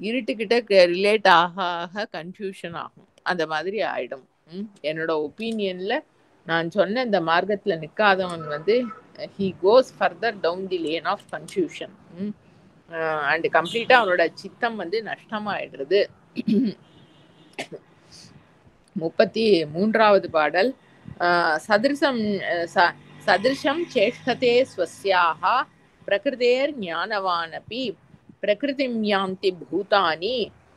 Speaker 1: இருட்டுக்கிட்ட ரிலேட் ஆக ஆக கன்ஃபியூஷன் ஆகும். அந்த மாதிரி ஆயிடும். என்னோட ஒப்பீனியன்ல நான் சொன்ன இந்த மார்க்கத்துல நிக்காதவன் வந்து he goes further down the lane of confusion and கம்ப்ளீட்டா அவனோட சித்தம் வந்து நஷ்டமாயிடுறது. 33வது பாடல். சதிருஷம் சேஷ்டதே ஸ்வஸ்யாஹ பிரகிருதேர் ஞானவானபி பிரகிருதிம் யாந்தி பூதானி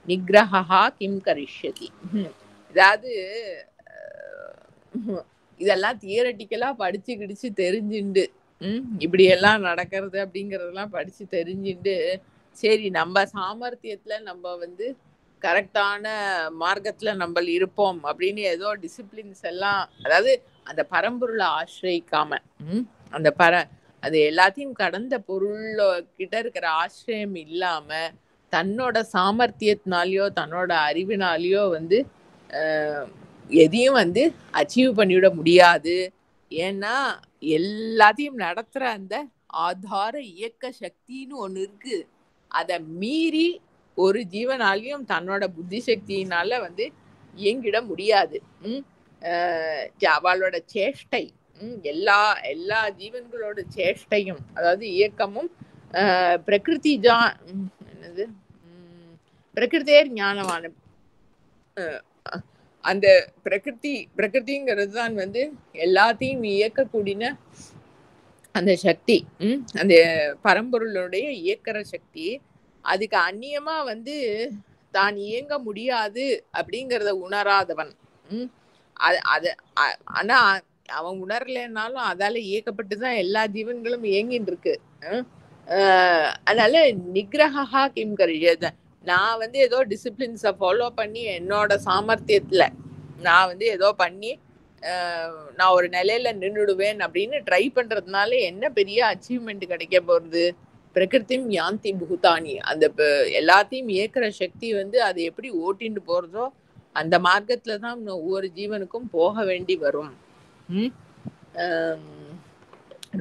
Speaker 1: நிகிரஹா கிம் கரிஷ்யதி. அதாவது இதெல்லாம் தியரட்டிக்கலா படிச்சு கிடிச்சு தெரிஞ்சுண்டு இப்படி எல்லாம் நடக்கிறது அப்படிங்கறதெல்லாம் படிச்சு தெரிஞ்சுண்டு சரி நம்ம சாமர்த்தியத்துல நம்ம வந்து கரெக்டான மார்க்கத்துல நம்ம இருப்போம் அப்படின்னு ஏதோ டிசிப்ளின்ஸ் எல்லாம், அதாவது அந்த பரம்பொருளை ஆசிரியிக்காம அந்த அது எல்லாத்தையும் கடந்த பொருள் கிட்ட இருக்கிற ஆசிரியம் இல்லாம தன்னோட சாமர்த்தியத்தினாலேயோ தன்னோட அறிவினாலேயோ வந்து எதையும் வந்து அச்சீவ் பண்ணிவிட முடியாது. ஏன்னா எல்லாத்தையும் நடத்துற அந்த ஆதார இயக்க சக்தின்னு ஒண்ணு இருக்கு. அதை மீறி ஒரு ஜீவனாலையும் தன்னோட புத்தி சக்தியினால வந்து இயங்கிட முடியாது. அவளோட சேஷ்டை, எல்லா ஜீவன்களோட சேஷ்டையும், அதாவது இயக்கமும் பிரகிருதி என்னது பிரகிருதேர் ஞானவான அந்த பிரகிருதிங்கிறது தான் வந்து எல்லாத்தையும் இயக்கக்கூடிய அந்த சக்தி, அந்த பரம்பொருளுடைய இயக்கிற சக்தி. அதுக்கு அந்நியமா வந்து தான் இயங்க முடியாது அப்படிங்கிறத உணராதவன். ஆனா அவன் உணரலைன்னாலும் அதால இயக்கப்பட்டுதான் எல்லா ஜீவன்களும் இயங்கிட்டு இருக்கு. அதனால நிகிரகா கிம் கரிஜத, நான் ஏதோ டிசிப்ளின்ஸை ஃபாலோ பண்ணி என்னோட சாமர்த்தியத்துல நான் ஏதோ பண்ணி நான் ஒரு நிலையில நின்றுடுவேன் அப்படின்னு ட்ரை பண்றதுனால என்ன பெரிய அச்சீவ்மெண்ட் கிடைக்க போறது? பிரகிருத்திம் யாந்தி பூதானி, அந்த எல்லாத்தையும் இயக்குற சக்தி அது எப்படி ஓட்டிட்டு போறதோ அந்த மார்க்கத்துல தான் ஒவ்வொரு ஜீவனுக்கும் போக வேண்டி வரும்.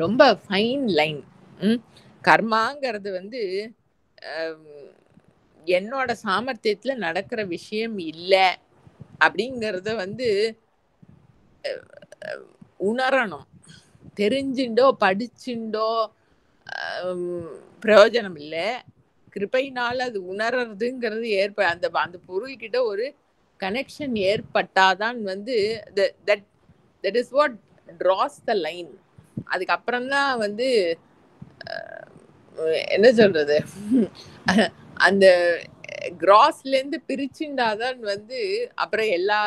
Speaker 1: ரொம்ப ஃபைன் லைன். கர்மாங்கிறது என்னோட சாமர்த்தியத்துல நடக்கிற விஷயம் இல்லை அப்படிங்கிறத உணரணும். தெரிஞ்சுண்டோ படிச்சுண்டோ பிரயோஜனம் இல்லை. கிருபையினால அது உணர்றதுங்கிறது அந்த அந்த பொருள்கிட்ட ஒரு கனெக்ஷன் ஏற்பட்டாதான் that is what draws the line. அதுக்கப்புறம்தான் என்ன சொல்றது, அந்த கிராஸ்லேருந்து பிரிச்சுண்டாதான் அப்புறம் எல்லா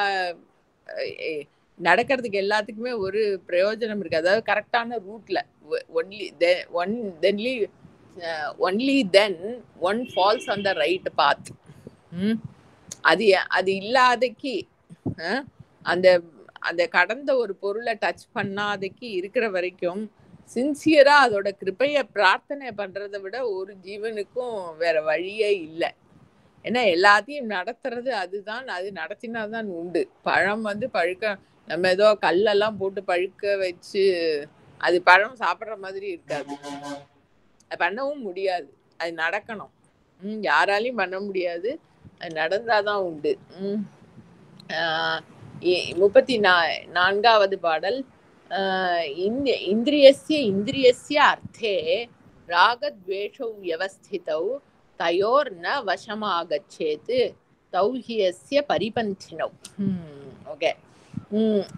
Speaker 1: நடக்கிறதுக்கு எல்லாத்துக்குமே ஒரு பிரயோஜனம் இருக்கு. அதாவது கரெக்டான ரூட்ல only then one falls on the right path. அது இல்லாதக்கு அந்த அந்த கடந்த ஒரு பொருளை டச் பண்ணாதக்கு இருக்கிற வரைக்கும் சின்சியரா அதோட கிருபைய பிரார்த்தனை பண்றதை விட ஒரு ஜீவனுக்கும் வேற வழியே இல்லை. ஏன்னா எல்லாத்தையும் நடத்துறது அதுதான், அது நடத்தினாதான் உண்டு. பழம் பழுக்க, நம்ம ஏதோ கல்லெல்லாம் போட்டு பழுக்க வச்சு அது பழம் சாப்பிட்ற மாதிரி இருக்காது, அது பண்ணவும் முடியாது. அது நடக்கணும். யாராலையும் பண்ண முடியாது, அது நடந்தாதான் உண்டு. 34வது பாடல். இந்திரியஸ்ய அர்த்தே ராகத்வேஷௌ வியவஸ்திதௌ தயோர் ந வசமாகச்சேத் தௌஹியஸ்ய பரிபந்தினௌ. ஓகே,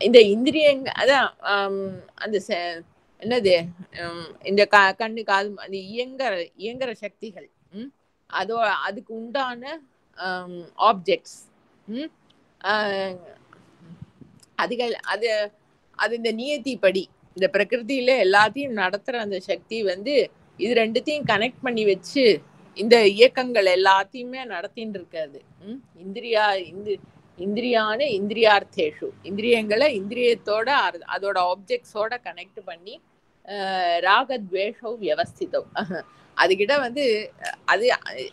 Speaker 1: இந்த இந்திரியங்க அதான் அந்த என்னது, இந்த கண்ணு காது அந்த இயங்குற சக்திகள், அதுக்கு உண்டான ஆப்ஜெக்ட்ஸ், அது இந்த நியதி படி இந்த பிரகிருதியில எல்லாத்தையும் நடத்துற அந்த சக்தி இது ரெண்டுத்தையும் கனெக்ட் பண்ணி வச்சு இந்த இயக்கங்கள் எல்லாத்தையுமே நடத்தின்னு இருக்காது. இந்திரியான இந்திரியார்த்தேஷு, இந்திரியங்களை இந்திரியத்தோட அதோட ஆப்ஜெக்ட்ஸோட கனெக்ட் பண்ணி ராகத்வேஷௌ வியவஸ்திதௌ, அதுகிட்ட அது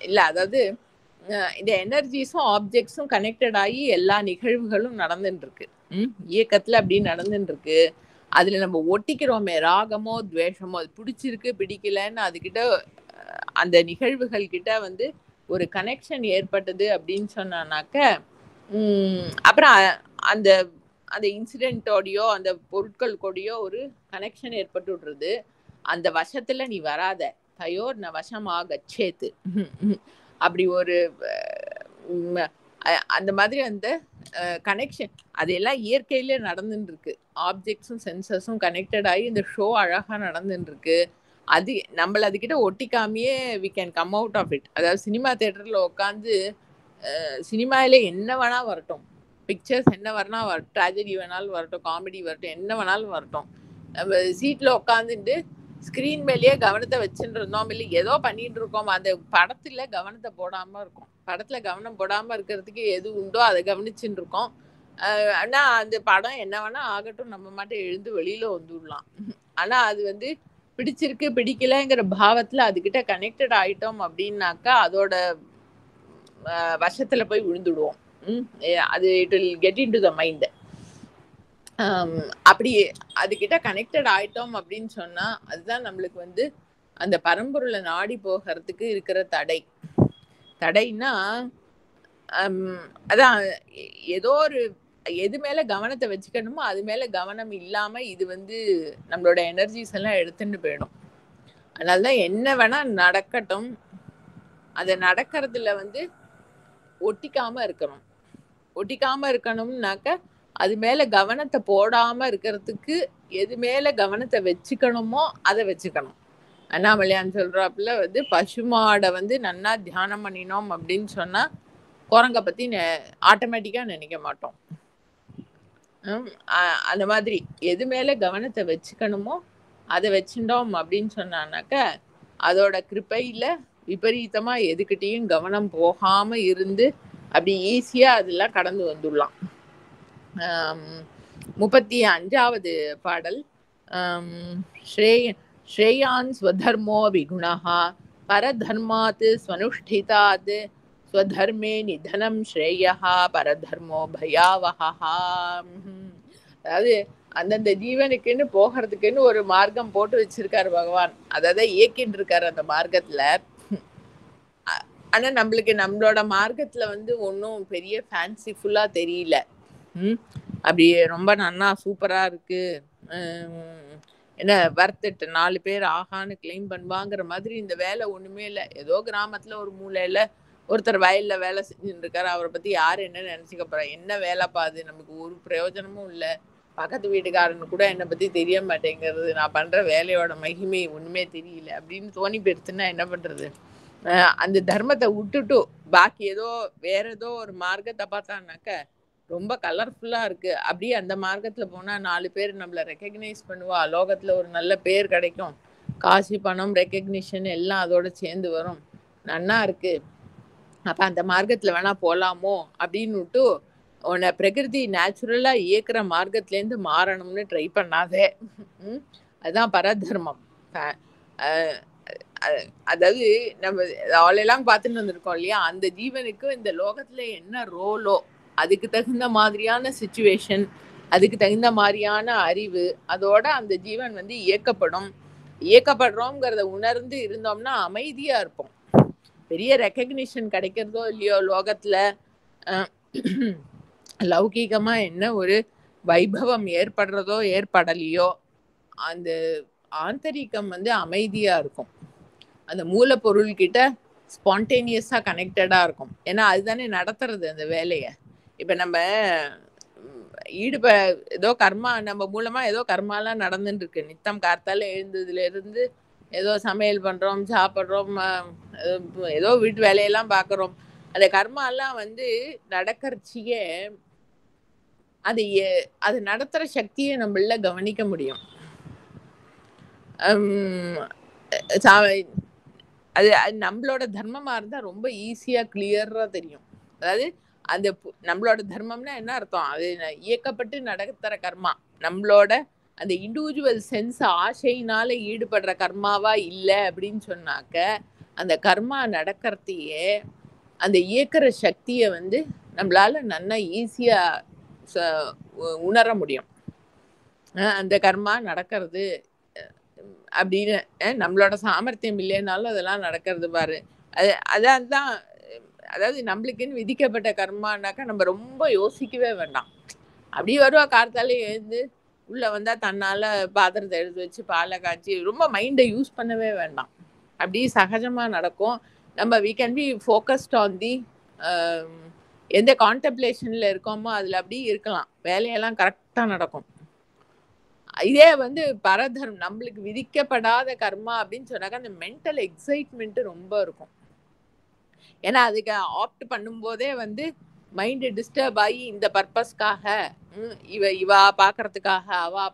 Speaker 1: இல்ல, அதாவது இந்த எனர்ஜிஸும் ஆப்ஜெக்ட்ஸும் கனெக்டட் ஆகி எல்லா நிகழ்வுகளும் நடந்துட்டு இருக்கு. இயக்கத்துல அப்படி நடந்துட்டு இருக்கு. அதுல நம்ம ஒட்டிக்கிறோமே ராகமோ துவேஷமோ, அது பிடிச்சிருக்கு பிடிக்கலன்னு அதுகிட்ட அந்த நிகழ்வுகள் கிட்ட ஒரு கனெக்ஷன் ஏற்பட்டது அப்படின்னு சொன்னாக்க, அப்புறம் அந்த அந்த இன்சிடென்ட்டோடையோ அந்த பொருட்கள் கூடயோ ஒரு கனெக்ஷன் ஏற்பட்டு விடுறது. அந்த வசத்துல நீ வராத, தயோர் ந வசமாகச்சேத், அப்படி ஒரு அந்த மாதிரி அந்த கனெக்ஷன் அதெல்லாம் இயற்கையிலே நடந்துட்டு இருக்கு. ஆப்ஜெக்ட்ஸும் சென்சஸும் கனெக்டட் ஆகி இந்த ஷோ அழகா நடந்துட்டு இருக்கு. அது நம்மள அதுக்கிட்ட ஒட்டிக்காமையே we can come out of it. அதாவது சினிமா தியேட்டர்ல உட்காந்து சினிமாவில என்ன வேணா வரட்டும், பிக்சர்ஸ் என்ன வேணா வரட்டும், ட்ராஜடி வேணாலும் வரட்டும், காமெடி வரட்டும், என்ன வேணாலும் வரட்டும், நம்ம சீட்ல உட்காந்துட்டு ஸ்கிரீன் மேலேயே கவனத்தை வச்சுட்டு இருந்தோம், இல்லை ஏதோ பண்ணிட்டு இருக்கோம், அந்த படத்துல கவனத்தை போடாம இருக்கும். படத்துல கவனம் போடாம இருக்கிறதுக்கு எது உண்டோ அதை கவனிச்சுட்டு இருக்கோம். ஆனா அந்த படம் என்ன வேணா ஆகட்டும், நம்ம மட்டும் எழுந்து வெளியில வந்துடலாம். ஆனா அது பிடிச்சிருக்கு பிடிக்கலங்கிற பாவத்துல அதுகிட்ட கனெக்டட் ஆயிட்டோம் அப்படின்னாக்கா அதோட வசத்துல போய் விழுந்துடுவோம். அது it will get in to the mind. அப்படி அதுகிட்ட கனெக்டட் ஆயிட்டோம் அப்படின்னு சொன்னா அதுதான் நம்மளுக்கு அந்த பரம்பொருளை நாடி போகிறதுக்கு இருக்கிற தடைன்னா, அதான் ஏதோ ஒரு எது மேல கவனத்தை வச்சுக்கணுமோ அது மேல கவனம் இல்லாம இது நம்மளோட எனர்ஜிஸ் எல்லாம் எடுத்துட்டு போயிடும். அதனாலதான் என்ன வேணா நடக்கட்டும், அது நடக்கிறதுல ஒட்டிக்காம இருக்கணும். ஒட்டிக்காம இருக்கணும்னாக்க அது மேல கவனத்தை போடாம இருக்கிறதுக்கு எது மேல கவனத்தை வச்சுக்கணுமோ அதை வச்சுக்கணும். அண்ணாமலையான் சொல்றாப்புல பசுமாடை நன்னா தியானம் பண்ணினோம் அப்படின்னு சொன்னா குரங்க பத்தி ஆட்டோமேட்டிக்கா நினைக்க மாட்டோம். அந்த மாதிரி எது மேல கவனத்தை வச்சுக்கணுமோ அதை வச்சுட்டோம் அப்படின்னு சொன்னானாக்க அதோட கிருப்பையில விபரீதமா எதுக்கிட்டையும் கவனம் போகாம இருந்து அப்படி ஈஸியா அதெல்லாம் கடந்து வந்துடலாம். 35வது பாடல். ஸ்ரேயான் ஸ்வதர்மோ விகுணஹா பரதர்மாத் ஸ்வனுஷ்டிதாத் ஸ்வதர்மே நிதனம் ஸ்ரேயா பரதர்மோ பயாவஹா. அதாவது அந்தந்த ஜீவனுக்குன்னு போகிறதுக்குன்னு ஒரு மார்க்கம் போட்டு வச்சிருக்காரு பகவான். அதாவது இயக்கின்னு இருக்காரு அந்த மார்க்கத்துல. ஆனா நம்மளுக்கு நம்மளோட மார்க்கத்துல ஒன்றும் பெரிய ஃபேன்சிஃபுல்லா தெரியல. அப்படி ரொம்ப நன்னா சூப்பரா இருக்கு, என்ன வர்த்துட்டு 4 பேர் ஆகான்னு கிளைம் பண்ணுவாங்கிற மாதிரி இந்த வேலை ஒண்ணுமே இல்லை. ஏதோ கிராமத்துல ஒரு மூலையில ஒருத்தர் வயல்ல வேலை செஞ்சுட்டு இருக்காரு. அவரை பத்தி யாரு என்ன நினைச்சுக்க போறா? என்ன வேலை பாது, நமக்கு ஒரு பிரயோஜனமும் இல்லை. பக்கத்து வீட்டுக்காரனு கூட என்னை பத்தி தெரிய மாட்டேங்கிறது. நான் பண்ற வேலையோட மகிமை ஒண்ணுமே தெரியல அப்படின்னு தோணி போயிடுச்சுன்னா என்ன பண்றது? அந்த தர்மத்தை விட்டுட்டு பாக்கி வேற ஏதோ ஒரு மார்க்கத்தை பார்த்தானாக்க ரொம்ப கலர்ஃபுல்லா இருக்கு, அப்படியே அந்த மார்க்கத்துல போனா 4 பேர் நம்மள ரெக்கக்னைஸ் பண்ணுவா, லோகத்துல ஒரு நல்ல பேர் கிடைக்கும், காசு பணம் ரெக்கக்னிஷன் எல்லாம் அதோட சேர்ந்து வரும், நன்னா இருக்கு, அப்ப அந்த மார்க்கத்துல வேணா போலாமோ அப்படின்னு விட்டு உன்னை பிரகிருதி நேச்சுரலா இயக்குற மார்க்கத்துல இருந்து மாறணும்னு ட்ரை பண்ணாதே. அதுதான் பரதர்மம். அதாவது நம்ம அவளெல்லாம் பார்த்துட்டு வந்திருக்கோம் இல்லையா, அந்த ஜீவனுக்கு இந்த லோகத்துல என்ன ரோலோ அதுக்கு தகுந்த மாதிரியான சிச்சுவேஷன், அதுக்கு தகுந்த மாதிரியான அறிவு, அதோட அந்த ஜீவன் இயக்கப்படுறோங்கிறத உணர்ந்து இருந்தோம்னா அமைதியா இருப்போம். பெரிய ரெக்கக்னிஷன் கிடைக்கிறதோ இல்லையோ லோகத்துல, லௌகீகமா என்ன ஒரு வைபவம் ஏற்படுறதோ ஏற்படலையோ, அந்த ஆந்தரிகம் அமைதியா இருக்கும். அந்த மூலப்பொருள் கிட்ட ஸ்பான்டேனியஸா கனெக்டடா இருக்கும். ஏன்னா அதுதானே நடத்துறது அந்த வேலையை. இப்ப நம்ம ஏதோ கர்மா நம்ம மூலமா ஏதோ கர்மாலாம் நடந்துட்டு இருக்கு. நித்தம் கார்த்தால எழுந்ததுல இருந்து ஏதோ சமையல் பண்றோம், சாப்பிட்றோம், ஏதோ வீட்டு வேலையெல்லாம் பாக்குறோம். அந்த கர்மா எல்லாம் நடக்கிறச்சியே அது நடத்துற சக்தியை நம்மள கவனிக்க முடியும். அது நம்மளோட தர்மமா இருந்தா ரொம்ப ஈஸியா கிளியரா தெரியும். அதாவது அந்த நம்மளோட தர்மம்னா என்ன அர்த்தம்? அது இயக்கப்பட்டு நடத்துற கர்மா நம்மளோட அந்த இண்டிவிஜுவல் சென்ஸ் ஆசையினால ஈடுபடுற கர்மாவா இல்லை அப்படின்னு சொன்னாக்க, அந்த கர்மா நடக்கிறதையே அந்த இயக்கிற சக்தியை நம்மளால நல்லா ஈஸியா உணர முடியும். அந்த கர்மா நடக்கிறது அப்படின்னு நம்மளோட சாமர்த்தியம் இல்லைன்னாலும் அதெல்லாம் நடக்கிறது பாரு. அதான் அதாவது நம்மளுக்குன்னு விதிக்கப்பட்ட கர்மானாக்கா நம்ம ரொம்ப யோசிக்கவே வேண்டாம். அப்படி வருவா கார்த்தாலே எழுந்து உள்ள வந்தா தன்னால பாத்திரத்தை எடுத்து வச்சு பாலை காய்ச்சி ரொம்ப மைண்டை யூஸ் பண்ணவே வேண்டாம். அப்படி சகஜமா நடக்கும். நம்ம we can be focused on the எந்த கான்டெம்ப்ளேஷன்ல இருக்கோமோ அதுல அப்படி இருக்கலாம், வேலையெல்லாம் கரெக்டா நடக்கும். இதே நம்மளுக்கு விதிக்கப்படாத கர்மா அப்படின்னு சொன்னாக்க அந்த மென்டல் எக்ஸைட்மெண்ட் ரொம்ப இருக்கும். ஏன்னா அதுக்கு ஆப்ட் பண்ணும்போதே மைண்ட் டிஸ்டர்ப் ஆகி இந்த பர்பஸ்க்காக இவா பாக்குறதுக்காக அவா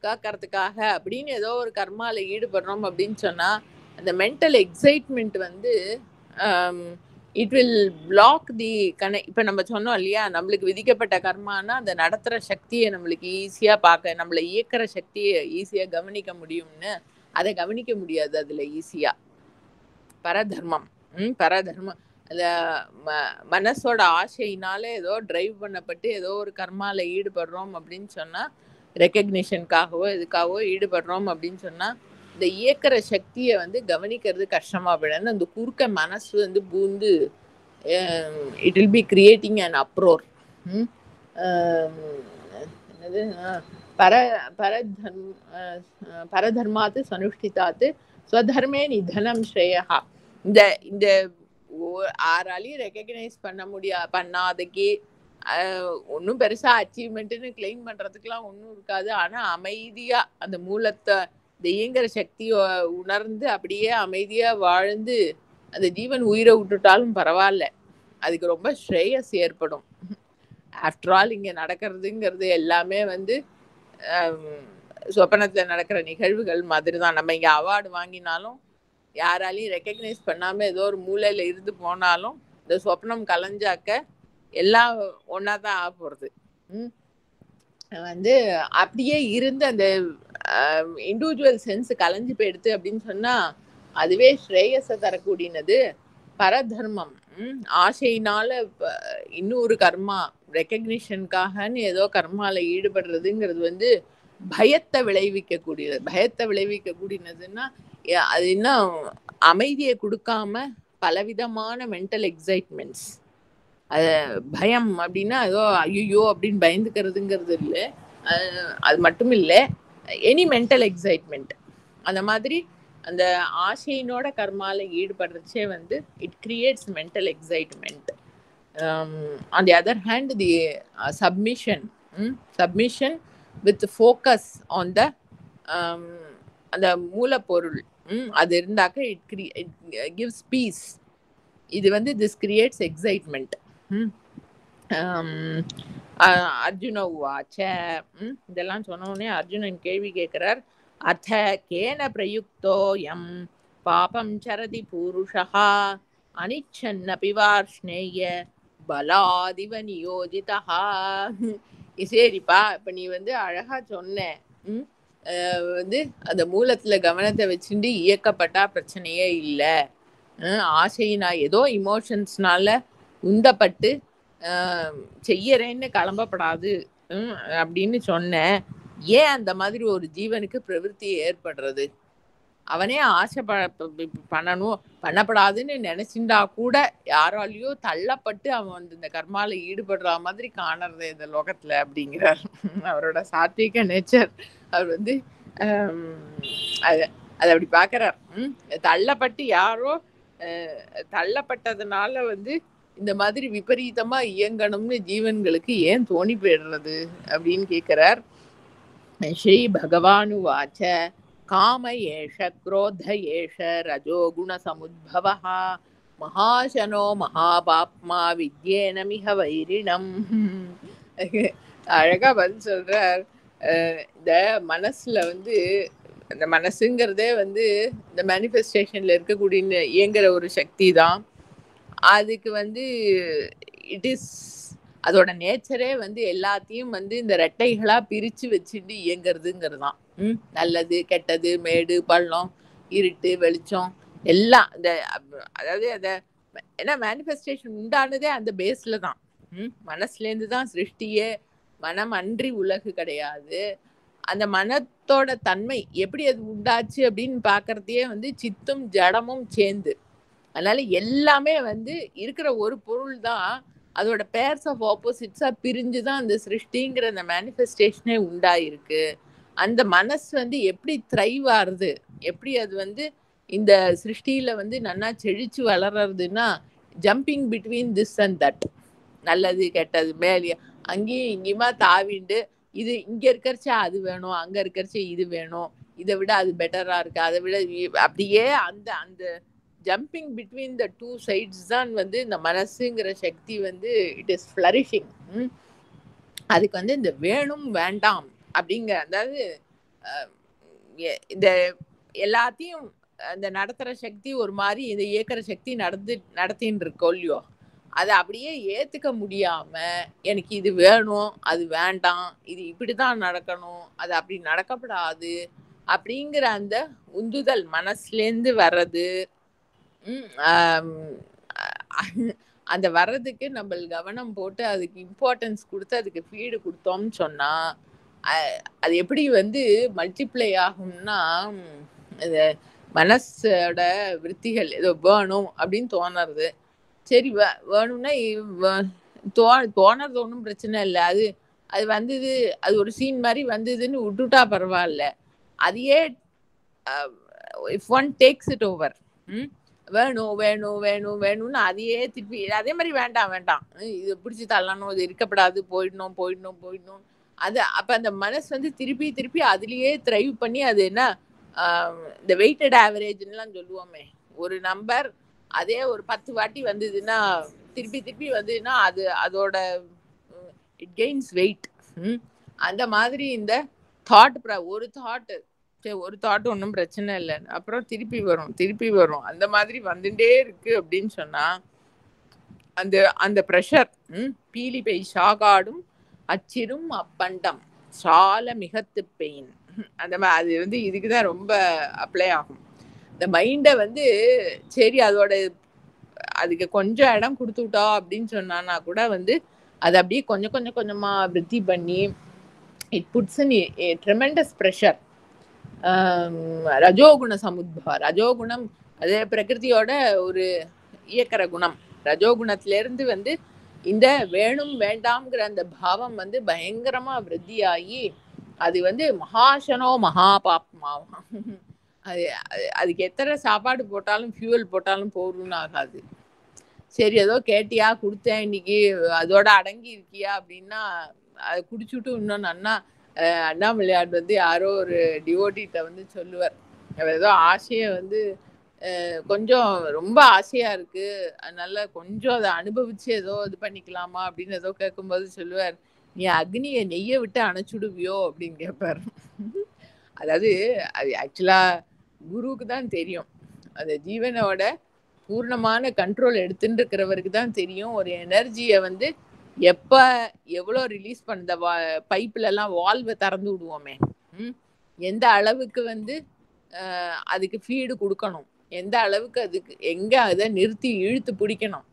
Speaker 1: காக்கிறதுக்காக அப்படின்னு ஏதோ ஒரு கர்மால ஈடுபடுறோம் அப்படின்னு சொன்னா அந்த mental excitement it will block the இப்ப நம்ம சொன்னோம் இல்லையா, நம்மளுக்கு விதிக்கப்பட்ட கர்மானா அந்த நடத்துற சக்தியை நம்மளுக்கு ஈஸியா பார்க்க, நம்மளை இயக்கிற சக்தியை ஈஸியா கவனிக்க முடியும்னு, அதை கவனிக்க முடியாது அதுல ஈஸியா. பரதர்மம் அந்த மனசோட ஆசையினால ஏதோ டிரைவ் பண்ணப்பட்டு ஏதோ ஒரு கர்மால ஈடுபடுறோம் அப்படின்னு சொன்னா, ரெக்கக்னிஷனுக்காகவோ இதுக்காகவோ ஈடுபடுறோம் அப்படின்னு சொன்னா இந்த இயக்கிற சக்தியை கவனிக்கிறது கஷ்டமா போயிடும். அந்த குறுக்க மனசு பூந்து it will be creating an uproar. என்னது பரதர்மாத்து சனுஷ்டிதாத்து ஸ்வதர்மே நிதனம் ஸ்ரேயா. இந்த ஆறாலையும் ரெக்கக்னைஸ் பண்ணாதக்கு ஒன்றும் பெருசா அச்சீவ்மெண்ட்னு கிளைம் பண்றதுக்கெல்லாம் ஒன்றும் இருக்காது. ஆனா அமைதியா அந்த மூலத்தை இந்த இயங்குற சக்தியை உணர்ந்து அப்படியே அமைதியா வாழ்ந்து அந்த ஜீவன் உயிரை விட்டுட்டாலும் பரவாயில்ல, அதுக்கு ரொம்ப ஸ்ரேயஸ் ஏற்படும். ஆஃப்டர் ஆல் இங்க நடக்கிறதுங்கிறது எல்லாமே வந்து சொப்பனத்துல நடக்கிற நிகழ்வுகள் மாதிரி தான். நம்ம இங்க அவார்டு வாங்கினாலும் யாராலையும் ரெக்கக்னைஸ் பண்ணாம ஏதோ ஒரு மூலையில இருந்து போனாலும் இந்த சொப்னம் கலைஞ்சாக்க எல்லாம் ஒன்னா தான் ஆக போறது. வந்து அப்படியே இருந்து அந்த இண்டிவிஜுவல் சென்ஸ் கலைஞ்சு போயிடுது அப்படின்னு சொன்னா அதுவே ஸ்ரேயஸை தரக்கூடியது. பரதர்மம் ஆசையினால இன்னொரு கர்மா ரெக்கக்னிஷனுக்காகன்னு ஏதோ கர்மால ஈடுபடுறதுங்கிறது வந்து பயத்தை விளைவிக்கக்கூடியது. பயத்தை விளைவிக்கக்கூடியதுன்னா அது இன்னும் அமைதியை கொடுக்காம பலவிதமான மென்டல் எக்ஸைட்மெண்ட்ஸ். அது பயம் அப்படின்னா ஏதோ ஐயோ அப்படின்னு பயந்துக்கிறதுங்கிறது இல்லை, அது மட்டும் இல்லை, எனி மென்டல் எக்ஸைட்மெண்ட். அந்த மாதிரி அந்த ஆசையினோட கர்மால ஈடுபடுறச்சே வந்து it creates mental excitement. On the other hand the submission with focus on the அந்த மூலப்பொருள் அது இருந்தாக்க இட் கிவ்ஸ் பீஸ். இது வந்து திஸ் கிரியேட்ஸ் எக்ஸைட்மெண்ட். அர்ஜுன உவாச்ச, இதெல்லாம் சொன்னோடனே அர்ஜுனன் கேள்வி கேட்கிறார். அத கேன பிரயுக்தோயம் பாபம் சரதி பூருஷா அனிச்சன்னபி வார்ஷ்ணேய பலாதிவ நியோஜிதா. சரிப்பா, இப்ப நீ வந்து அழகா சொன்ன, வந்து அந்த மூலத்துல கவனத்தை வச்சுட்டு இயக்கப்பட்டா பிரச்சனையே இல்லை, ஆசையினா ஏதோ இமோஷன்ஸ்னால உந்தப்பட்டு செய்யறேன்னு கிளம்பப்படாது அப்படின்னு சொன்ன. ஏன் அந்த மாதிரி ஒரு ஜீவனுக்கு பிரவருத்தி ஏற்படுறது? அவனே ஆசை பண்ணணும் பண்ணப்படாதுன்னு நினைச்சுட்டா கூட யாராலையோ தள்ளப்பட்டு அவன் வந்து இந்த கர்மால ஈடுபடுற மாதிரி காணறது இந்த லோகத்துல அப்படிங்கிறார். அவரோட சாத்விக நேச்சர் அவர் வந்து அதை அப்படி பாக்குறார். தள்ளப்பட்டு யாரோ தள்ளப்பட்டதுனால வந்து இந்த மாதிரி விபரீதமா இயங்கணும்னு ஜீவன்களுக்கு ஏன் தோணி போயிடுறது அப்படின்னு கேட்கிறார். ஸ்ரீ பகவானு வாச்ச காம ஏஷ குரோத ஏஷ ரஜோகுண சமுத்பவஹ மகாசனோ மகாபாப்மா வித்யேன மிக வைரிணம். அழகா பதில் சொல்றார். இந்த மனசுல வந்து இந்த மனசுங்கிறதே வந்து இந்த மேனிஃபெஸ்டேஷன்ல இருக்கக்கூடிய இயங்குற ஒரு சக்தி தான். அதுக்கு வந்து இட் இஸ் அதோட நேச்சரே வந்து எல்லாத்தையும் வந்து இந்த ரெட்டைகளா பிரிச்சு வச்சுட்டு இயங்குறதுங்கிறது தான். நல்லது கெட்டது மேடு பள்ளம் இருட்டு வெளிச்சம் எல்லாம் இந்த அதாவது அத ஏன்னா மேனிஃபெஸ்டேஷன் உண்டானதே அந்த பேஸ்ல தான். மனசுலேருந்து தான் சிருஷ்டியே. மனம் அன்றி உலகு கிடையாது. அந்த மனத்தோட தன்மை எப்படி அது உண்டாச்சு அப்படின்னு பாக்குறதையே வந்து சித்தும் ஜடமும் சேர்ந்து, அதனால எல்லாமே வந்து இருக்கிற ஒரு பொருள் தான். அதோட பேர்ஸ் ஆஃப் ஆப்போசிட்ஸா பிரிஞ்சுதான் அந்த சிருஷ்டிங்கிற அந்த மேனிஃபெஸ்டேஷனே உண்டாயிருக்கு. அந்த மனசு வந்து எப்படி த்ரைவ் ஆறுது, எப்படி அது வந்து இந்த சிருஷ்டியில வந்து நல்லா செழிச்சு வளர்றதுன்னா jumping between this and that, நல்லது கெட்டது மேலே அங்கேயும் இங்கேயுமா தாவிண்டு, இது இங்க இருக்கிறச்சா அது வேணும், அங்க இருக்கிறச்சா இது வேணும், இதை விட அது பெட்டரா இருக்கு, அதை விட அப்படியே அந்த அந்த jumping between the two sides தான் வந்து இந்த மனசுங்கிற சக்தி வந்து இட் இஸ் ஃப்ளரிஷிங். அதுக்கு வந்து இந்த வேணும் வேண்டாம் அப்படிங்கிற, அதாவது இந்த எல்லாத்தையும் அந்த நடத்துற சக்தி ஒரு மாதிரி இந்த இயக்கிற சக்தி நடத்தின்னு இருக்கோம் இல்லையோ, அதை அப்படியே ஏத்துக்க முடியாம எனக்கு இது வேணும் அது வேண்டாம், இது இப்படிதான் நடக்கணும் அது அப்படி நடக்கப்படாது அப்படிங்கிற அந்த உந்துதல் மனசுலேருந்து வர்றது. அந்த வர்றதுக்கு நம்ம கவனம் போட்டு அதுக்கு இம்பார்ட்டன்ஸ் கொடுத்து அதுக்கு ஃபீடு கொடுத்தோம்னு சொன்னா அது எப்படி வந்து மல்டிப்ளை ஆகும்னா, மனசோட விருத்திகள் ஏதோ வேணும் அப்படின்னு தோணுறது. சரி வேணும்னா தோணுறது ஒன்றும் பிரச்சனை இல்லை, அது அது வந்தது, அது ஒரு சீன் மாதிரி வந்ததுன்னு விட்டுட்டா பரவாயில்ல. அதையே if one takes it over, வேணும் வேணும் வேணும் வேணும்னு அதையே திருப்பி அதே மாதிரி வேண்டாம் வேண்டாம் இது பிடிச்சி தள்ளணும், இது இருக்கப்படாது, போயிடணும் போயிடணும் போயிடணும், அது அப்போ அந்த மனசு வந்து திருப்பி திருப்பி அதுலேயே த்ரைவ் பண்ணி அது என்ன இந்த வெயிட்டட் ஆவரேஜ்லாம் சொல்லுவோமே, ஒரு நம்பர் அதே ஒரு 10 வாட்டி வந்ததுன்னா திருப்பி திருப்பி வந்துன்னா அது அதோட இட் கெயின்ஸ் வெயிட். அந்த மாதிரி இந்த தாட் ஒரு தாட் சரி ஒரு தாட் ஒன்றும் பிரச்சனை இல்லை, அப்புறம் திருப்பி வரும் அந்த மாதிரி வந்துட்டே இருக்கு அப்படின்னு சொன்னா அந்த அந்த ப்ரெஷர் பீலிபை ஷாகாடும் அச்சிரும் அப்பண்டம் சால மிகத்து பெயின் அந்த மாதிரி அது இதுக்குதான் ரொம்ப அப்ளை ஆகும். இந்த மைண்டை சரி அதோட அதுக்கு கொஞ்சம் இடம் கொடுத்துட்டோம் அப்படின்னு சொன்னான்னா கூட அது அப்படியே கொஞ்சம் கொஞ்சம் கொஞ்சமா விருத்தி பண்ணி it puts in tremendous pressure. ரஜோகுண சமுத்பவ, ரஜோகுணம் அது பிரகிருதியோட ஒரு இயக்கிற குணம். ரஜோகுணத்துல இருந்து இந்த வேணும் வேண்டாம்ங்கிற அந்த பாவம் பயங்கரமா விருத்தியாகி அது மகாசனோ மகாபாப்மாவும். அதுக்கு எத்தனை சாப்பாடு போட்டாலும் ஃபியூவல் போட்டாலும் போகணும்னு ஆகாது. சரி ஏதோ கேட்டியா கொடுத்தேன் இன்னைக்கு அதோட அடங்கி இருக்கியா அப்படின்னா அதை குடிச்சுட்டு இன்னும் அண்ணா அண்ணாமலையார் யாரோ ஒரு டிவோட்டிட்ட சொல்லுவார், அவர் ஏதோ ஆசையை கொஞ்சம் ரொம்ப ஆசையா இருக்கு அதனால கொஞ்சம் அதை அனுபவிச்சு ஏதோ இது பண்ணிக்கலாமா அப்படின்னு ஏதோ கேட்கும்போது சொல்லுவார், நீ அக்னியை நெய்யை விட்டு அணைச்சுடுவியோ அப்படின்னு கேட்பார். அதாவது அது ஆக்சுவலா குருவுக்கு தான் தெரியும், அந்த ஜீவனோட பூர்ணமான கண்ட்ரோல் எடுத்துட்டு இருக்கிறவருக்கு தான் தெரியும் ஒரு எனர்ஜியை எப்ப எவ்வளோ ரிலீஸ் பண்ண பைப்ல எல்லாம் வால்வை திறந்து விடுவோமே, எந்த அளவுக்கு அதுக்கு ஃபீடு கொடுக்கணும், எந்த அளவுக்கு அதுக்கு எங்க அதை நிறுத்தி இழுத்து பிடிக்கணும்,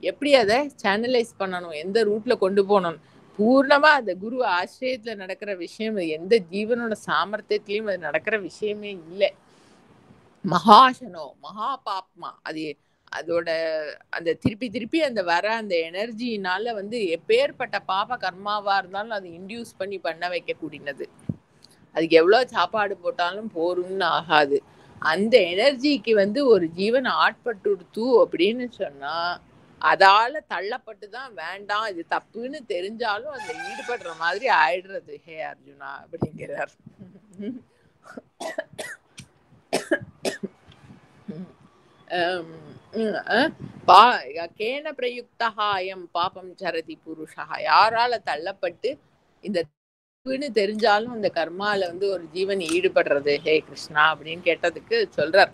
Speaker 1: எப்படி அதை சேனலைஸ் பண்ணணும், எந்த ரூட்ல கொண்டு போகணும். பூர்ணமா அந்த குரு ஆசிரியத்துல நடக்கிற விஷயம் எந்த ஜீவனோட சாமர்த்தியத்திலையும் அது நடக்கிற விஷயமே இல்லை. மகாசனோ மகாபாப்மா அது அதோட அந்த திருப்பி அந்த வர அந்த எனர்ஜினால எப்பேற்பட்ட பாப கர்மாவா இருந்தாலும் அது இன்டியூஸ் பண்ணி பண்ண வைக்க கூடினது. அதுக்கு எவ்வளவு சாப்பாடு போட்டாலும் போரும்னு ஆகாது. அந்த எனர்ஜிக்கு ஒரு ஜீவன் ஆட்பட்டுடுத்து அப்படின்னு சொன்னா அதால தள்ளப்பட்டுதான் வேண்டாம் இது தப்புன்னு தெரிஞ்சாலும் அதுல ஈடுபடுற மாதிரி ஆயிடுறது. ஹே அர்ஜுனா அப்படிங்கிறார். கேன பிரயுக்தஹாயம் பாபம் சரதி புருஷா, யாரால தள்ளப்பட்டு இந்த தப்புன்னு தெரிஞ்சாலும் இந்த கர்மால ஒரு ஜீவன் ஈடுபடுறது ஹே கிருஷ்ணா அப்படின்னு கேட்டதுக்கு சொல்றார்.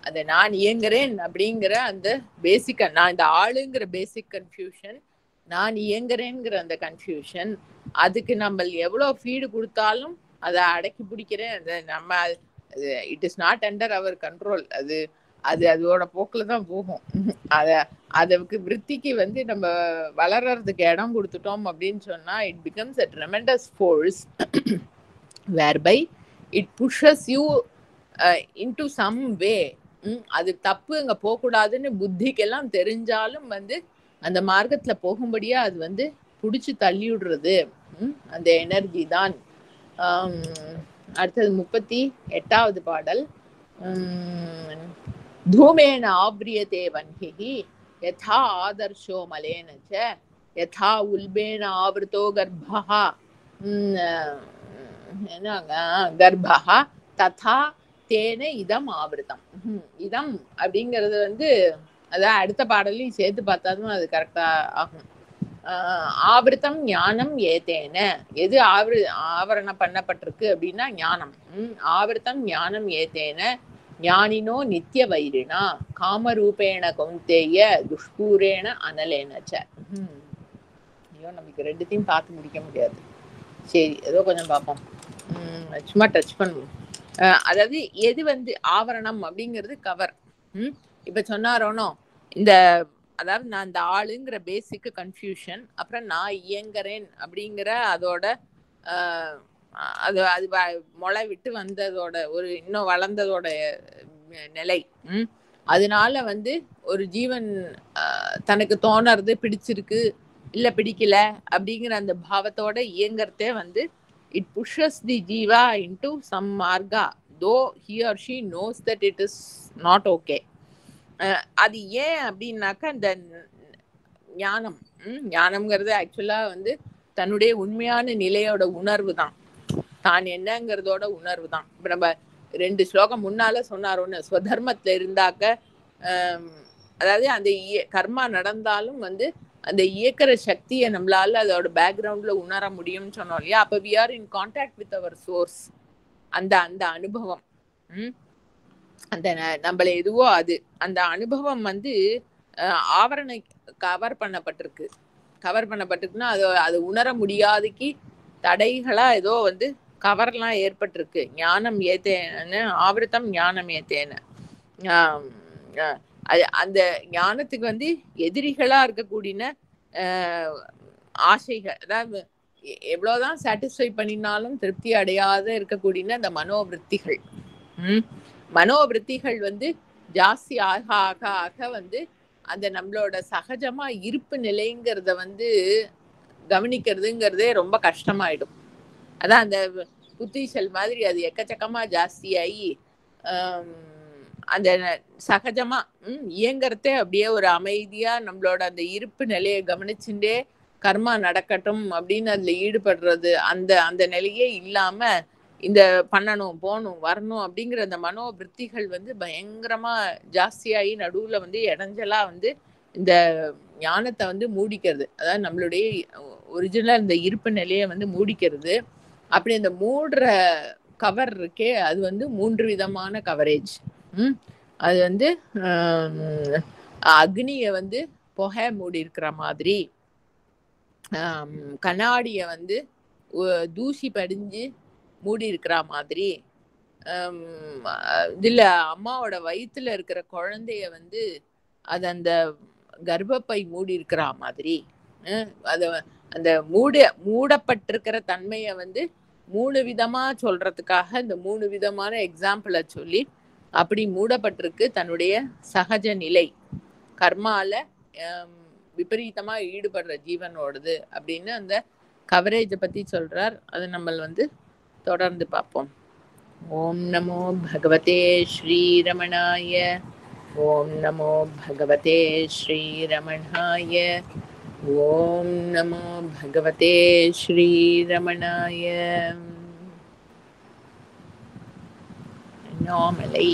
Speaker 1: அந்த நான் இயங்குறேன் அப்படிங்கிற அந்த பேசிக், நான் இந்த ஆளுங்கிற பேசிக் கன்ஃபியூஷன், நான் இயங்குறேங்கிற அந்த கன்ஃபியூஷன், அதுக்கு நம்ம எவ்வளவு ஃபீடு கொடுத்தாலும் அதை அடக்கி பிடிக்கிறேன், அதை நம்ம it is not under our control, அது அது அதோட போக்குல தான் போகும். அதுக்கு விருத்திக்கு நம்ம வளர்றதுக்கு இடம் கொடுத்துட்டோம் அப்படின்னு சொன்னா it becomes a tremendous force whereby it pushes you into some way. அது தப்பு அங்க போகக்கூடாதுன்னு புத்திக்கெல்லாம் தெரிஞ்சாலும் அந்த மார்க்கத்துல போகும்படியா அது புடிச்சு தள்ளி விடுறது அந்த எனர்ஜி தான். அடுத்தது 38வது பாடல். தூமேன ஆவ்ரியதே வன்ஹிஹி யதா ஆதர்ஷோ மலேன ச யதா உல்பேன ஆவ்ருதோ கர்ப்பஹ கர்ப்பஹ ததா தேன இதம் ஆவிருத்தம். இதம் அப்படிங்கிறது அதான் அடுத்த பாடலையும் சேர்த்து பார்த்தாலும் அது கரெக்டா ஆகும். ஆவிருத்தம் ஞானம் ஏதேன, எது ஆவரணம் பண்ணப்பட்டிருக்கு அப்படின்னா ஞானம். ஆவிருத்தம் ஞானம் ஏதேன ஞானினோ நித்திய வைரினா காமரூபேண கௌந்தேய துஷ்பூரேண அனலேனச்ச. ஐயோ நமக்கு ரெண்டுத்தையும் பார்த்து முடிக்க முடியாது, சரி ஏதோ கொஞ்சம் பார்ப்போம், சும்மா டச் பண்ணுவோம். அதாவது எது ஆவரணம் அப்படிங்கிறது கவர். இப்ப சொன்னாரோனோ இந்த அதாவது நான் இந்த ஆளுங்கிற பேசிக் கன்ஃபியூஷன், அப்புறம் நான் இயங்குறேன் அப்படிங்கிற அதோட அது அது முளை விட்டு வந்ததோட ஒரு இன்னும் வளர்ந்ததோட நிலை. அதனால ஒரு ஜீவன் தனக்கு தோணுறது பிடிச்சிருக்கு இல்ல பிடிக்கல அப்படிங்கிற அந்த பாவத்தோட இயங்குறதே it pushes the jiva into some marga though he or she knows that it is not okay. அது ஏன் அப்படின்னாக்கா இந்த ஞானம், ஞானம்ங்கிறது ஆக்சுவலா தன்னுடைய உண்மையான நிலையோட உணர்வு தான், தான் என்னங்கிறதோட உணர்வு தான். இப்ப நம்ம 2 ஸ்லோகம் முன்னால சொன்னாரோன்னு, ஸ்வதர்மத்துல இருந்தாக்க அதாவது அந்த கர்மா நடந்தாலும் வந்து அந்த இயக்கிற சக்தியை நம்மளால அதோட பேக்ரவுண்ட்ல உணர முடியும்னு சொன்னோம் இல்லையா? அப்ப we are in contact with our source. அந்த அந்த அனுபவம் அந்த நம்மள எதுவோ அது அந்த அனுபவம் வந்து ஆவரணை கவர் பண்ணப்பட்டிருக்குன்னா அது அது உணர முடியாதுக்கு தடைகளா ஏதோ வந்து கவர்லாம் ஏற்பட்டிருக்கு. ஞானம் ஏத்தேன்னு ஆவிரத்தம் ஞானம் ஏத்தேன்னு அந்த ஞானத்துக்கு வந்து எதிரிகளா இருக்கக்கூடிய ஆசைகள், அதாவது எவ்வளவுதான் சாட்டிஸ்ஃபை பண்ணினாலும் திருப்தி அடையாத இருக்கக்கூடிய அந்த மனோவிருத்திகள் மனோவிருத்திகள் வந்து ஜாஸ்தி ஆக ஆக ஆக வந்து அந்த நம்மளோட சகஜமா இருப்பு நிலைங்கிறத வந்து கவனிக்கிறதுங்கிறதே ரொம்ப கஷ்டமாயிடும். அதான் அந்த புத்திசல் மாதிரி அது எக்கச்சக்கமா ஜாஸ்தியாகி அந்த சகஜமா இயங்கிறதே அப்படியே ஒரு அமைதியா நம்மளோட அந்த இருப்பு நிலையை கவனிச்சுட்டே கர்மா நடக்கட்டும் அப்படின்னு அதுல ஈடுபடுறது அந்த அந்த நிலையே இல்லாம இந்த பண்ணணும் போகணும் வரணும் அப்படிங்கிற அந்த மனோவிருத்திகள் வந்து பயங்கரமா ஜாஸ்தியாகி நடுவுல வந்து இடைஞ்சலா வந்து இந்த ஞானத்தை வந்து மூடிக்கிறது. அதாவது நம்மளுடைய ஒரிஜினல் இந்த இருப்பு நிலையை வந்து மூடிக்கிறது. அப்படி அந்த மூடுற கவர் இருக்கே அது வந்து 3 விதமான கவரேஜ். அது வந்து அக்னிய வந்து புகை மூடி இருக்கிற மாதிரி, கண்ணாடிய வந்து தூசி படிஞ்சு மூடி இருக்கிற மாதிரி, இதுல அம்மாவோட வயிற்றுல இருக்கிற குழந்தைய வந்து அது அந்த கர்ப்பப்பை மூடி இருக்கிற மாதிரி, அத அந்த மூடப்பட்டிருக்கிற தன்மைய வந்து 3 விதமா சொல்றதுக்காக இந்த 3 விதமான எக்ஸாம்பிளை சொல்லி அப்படி மூடப்பட்டிருக்கு தன்னுடைய சகஜ நிலை கர்மால விபரீதமா ஈடுபடுற ஜீவனோடது அப்படின்னு அந்த கவரேஜை பத்தி சொல்றார். அது நம்ம வந்து தொடர்ந்து பார்ப்போம். ஓம் நமோ பகவதே ஸ்ரீரமணாய. ஓம் நமோ பகவதே ஸ்ரீரமணாய. ஓம் நமோ பகவதே ஸ்ரீரமணாய. நாமலை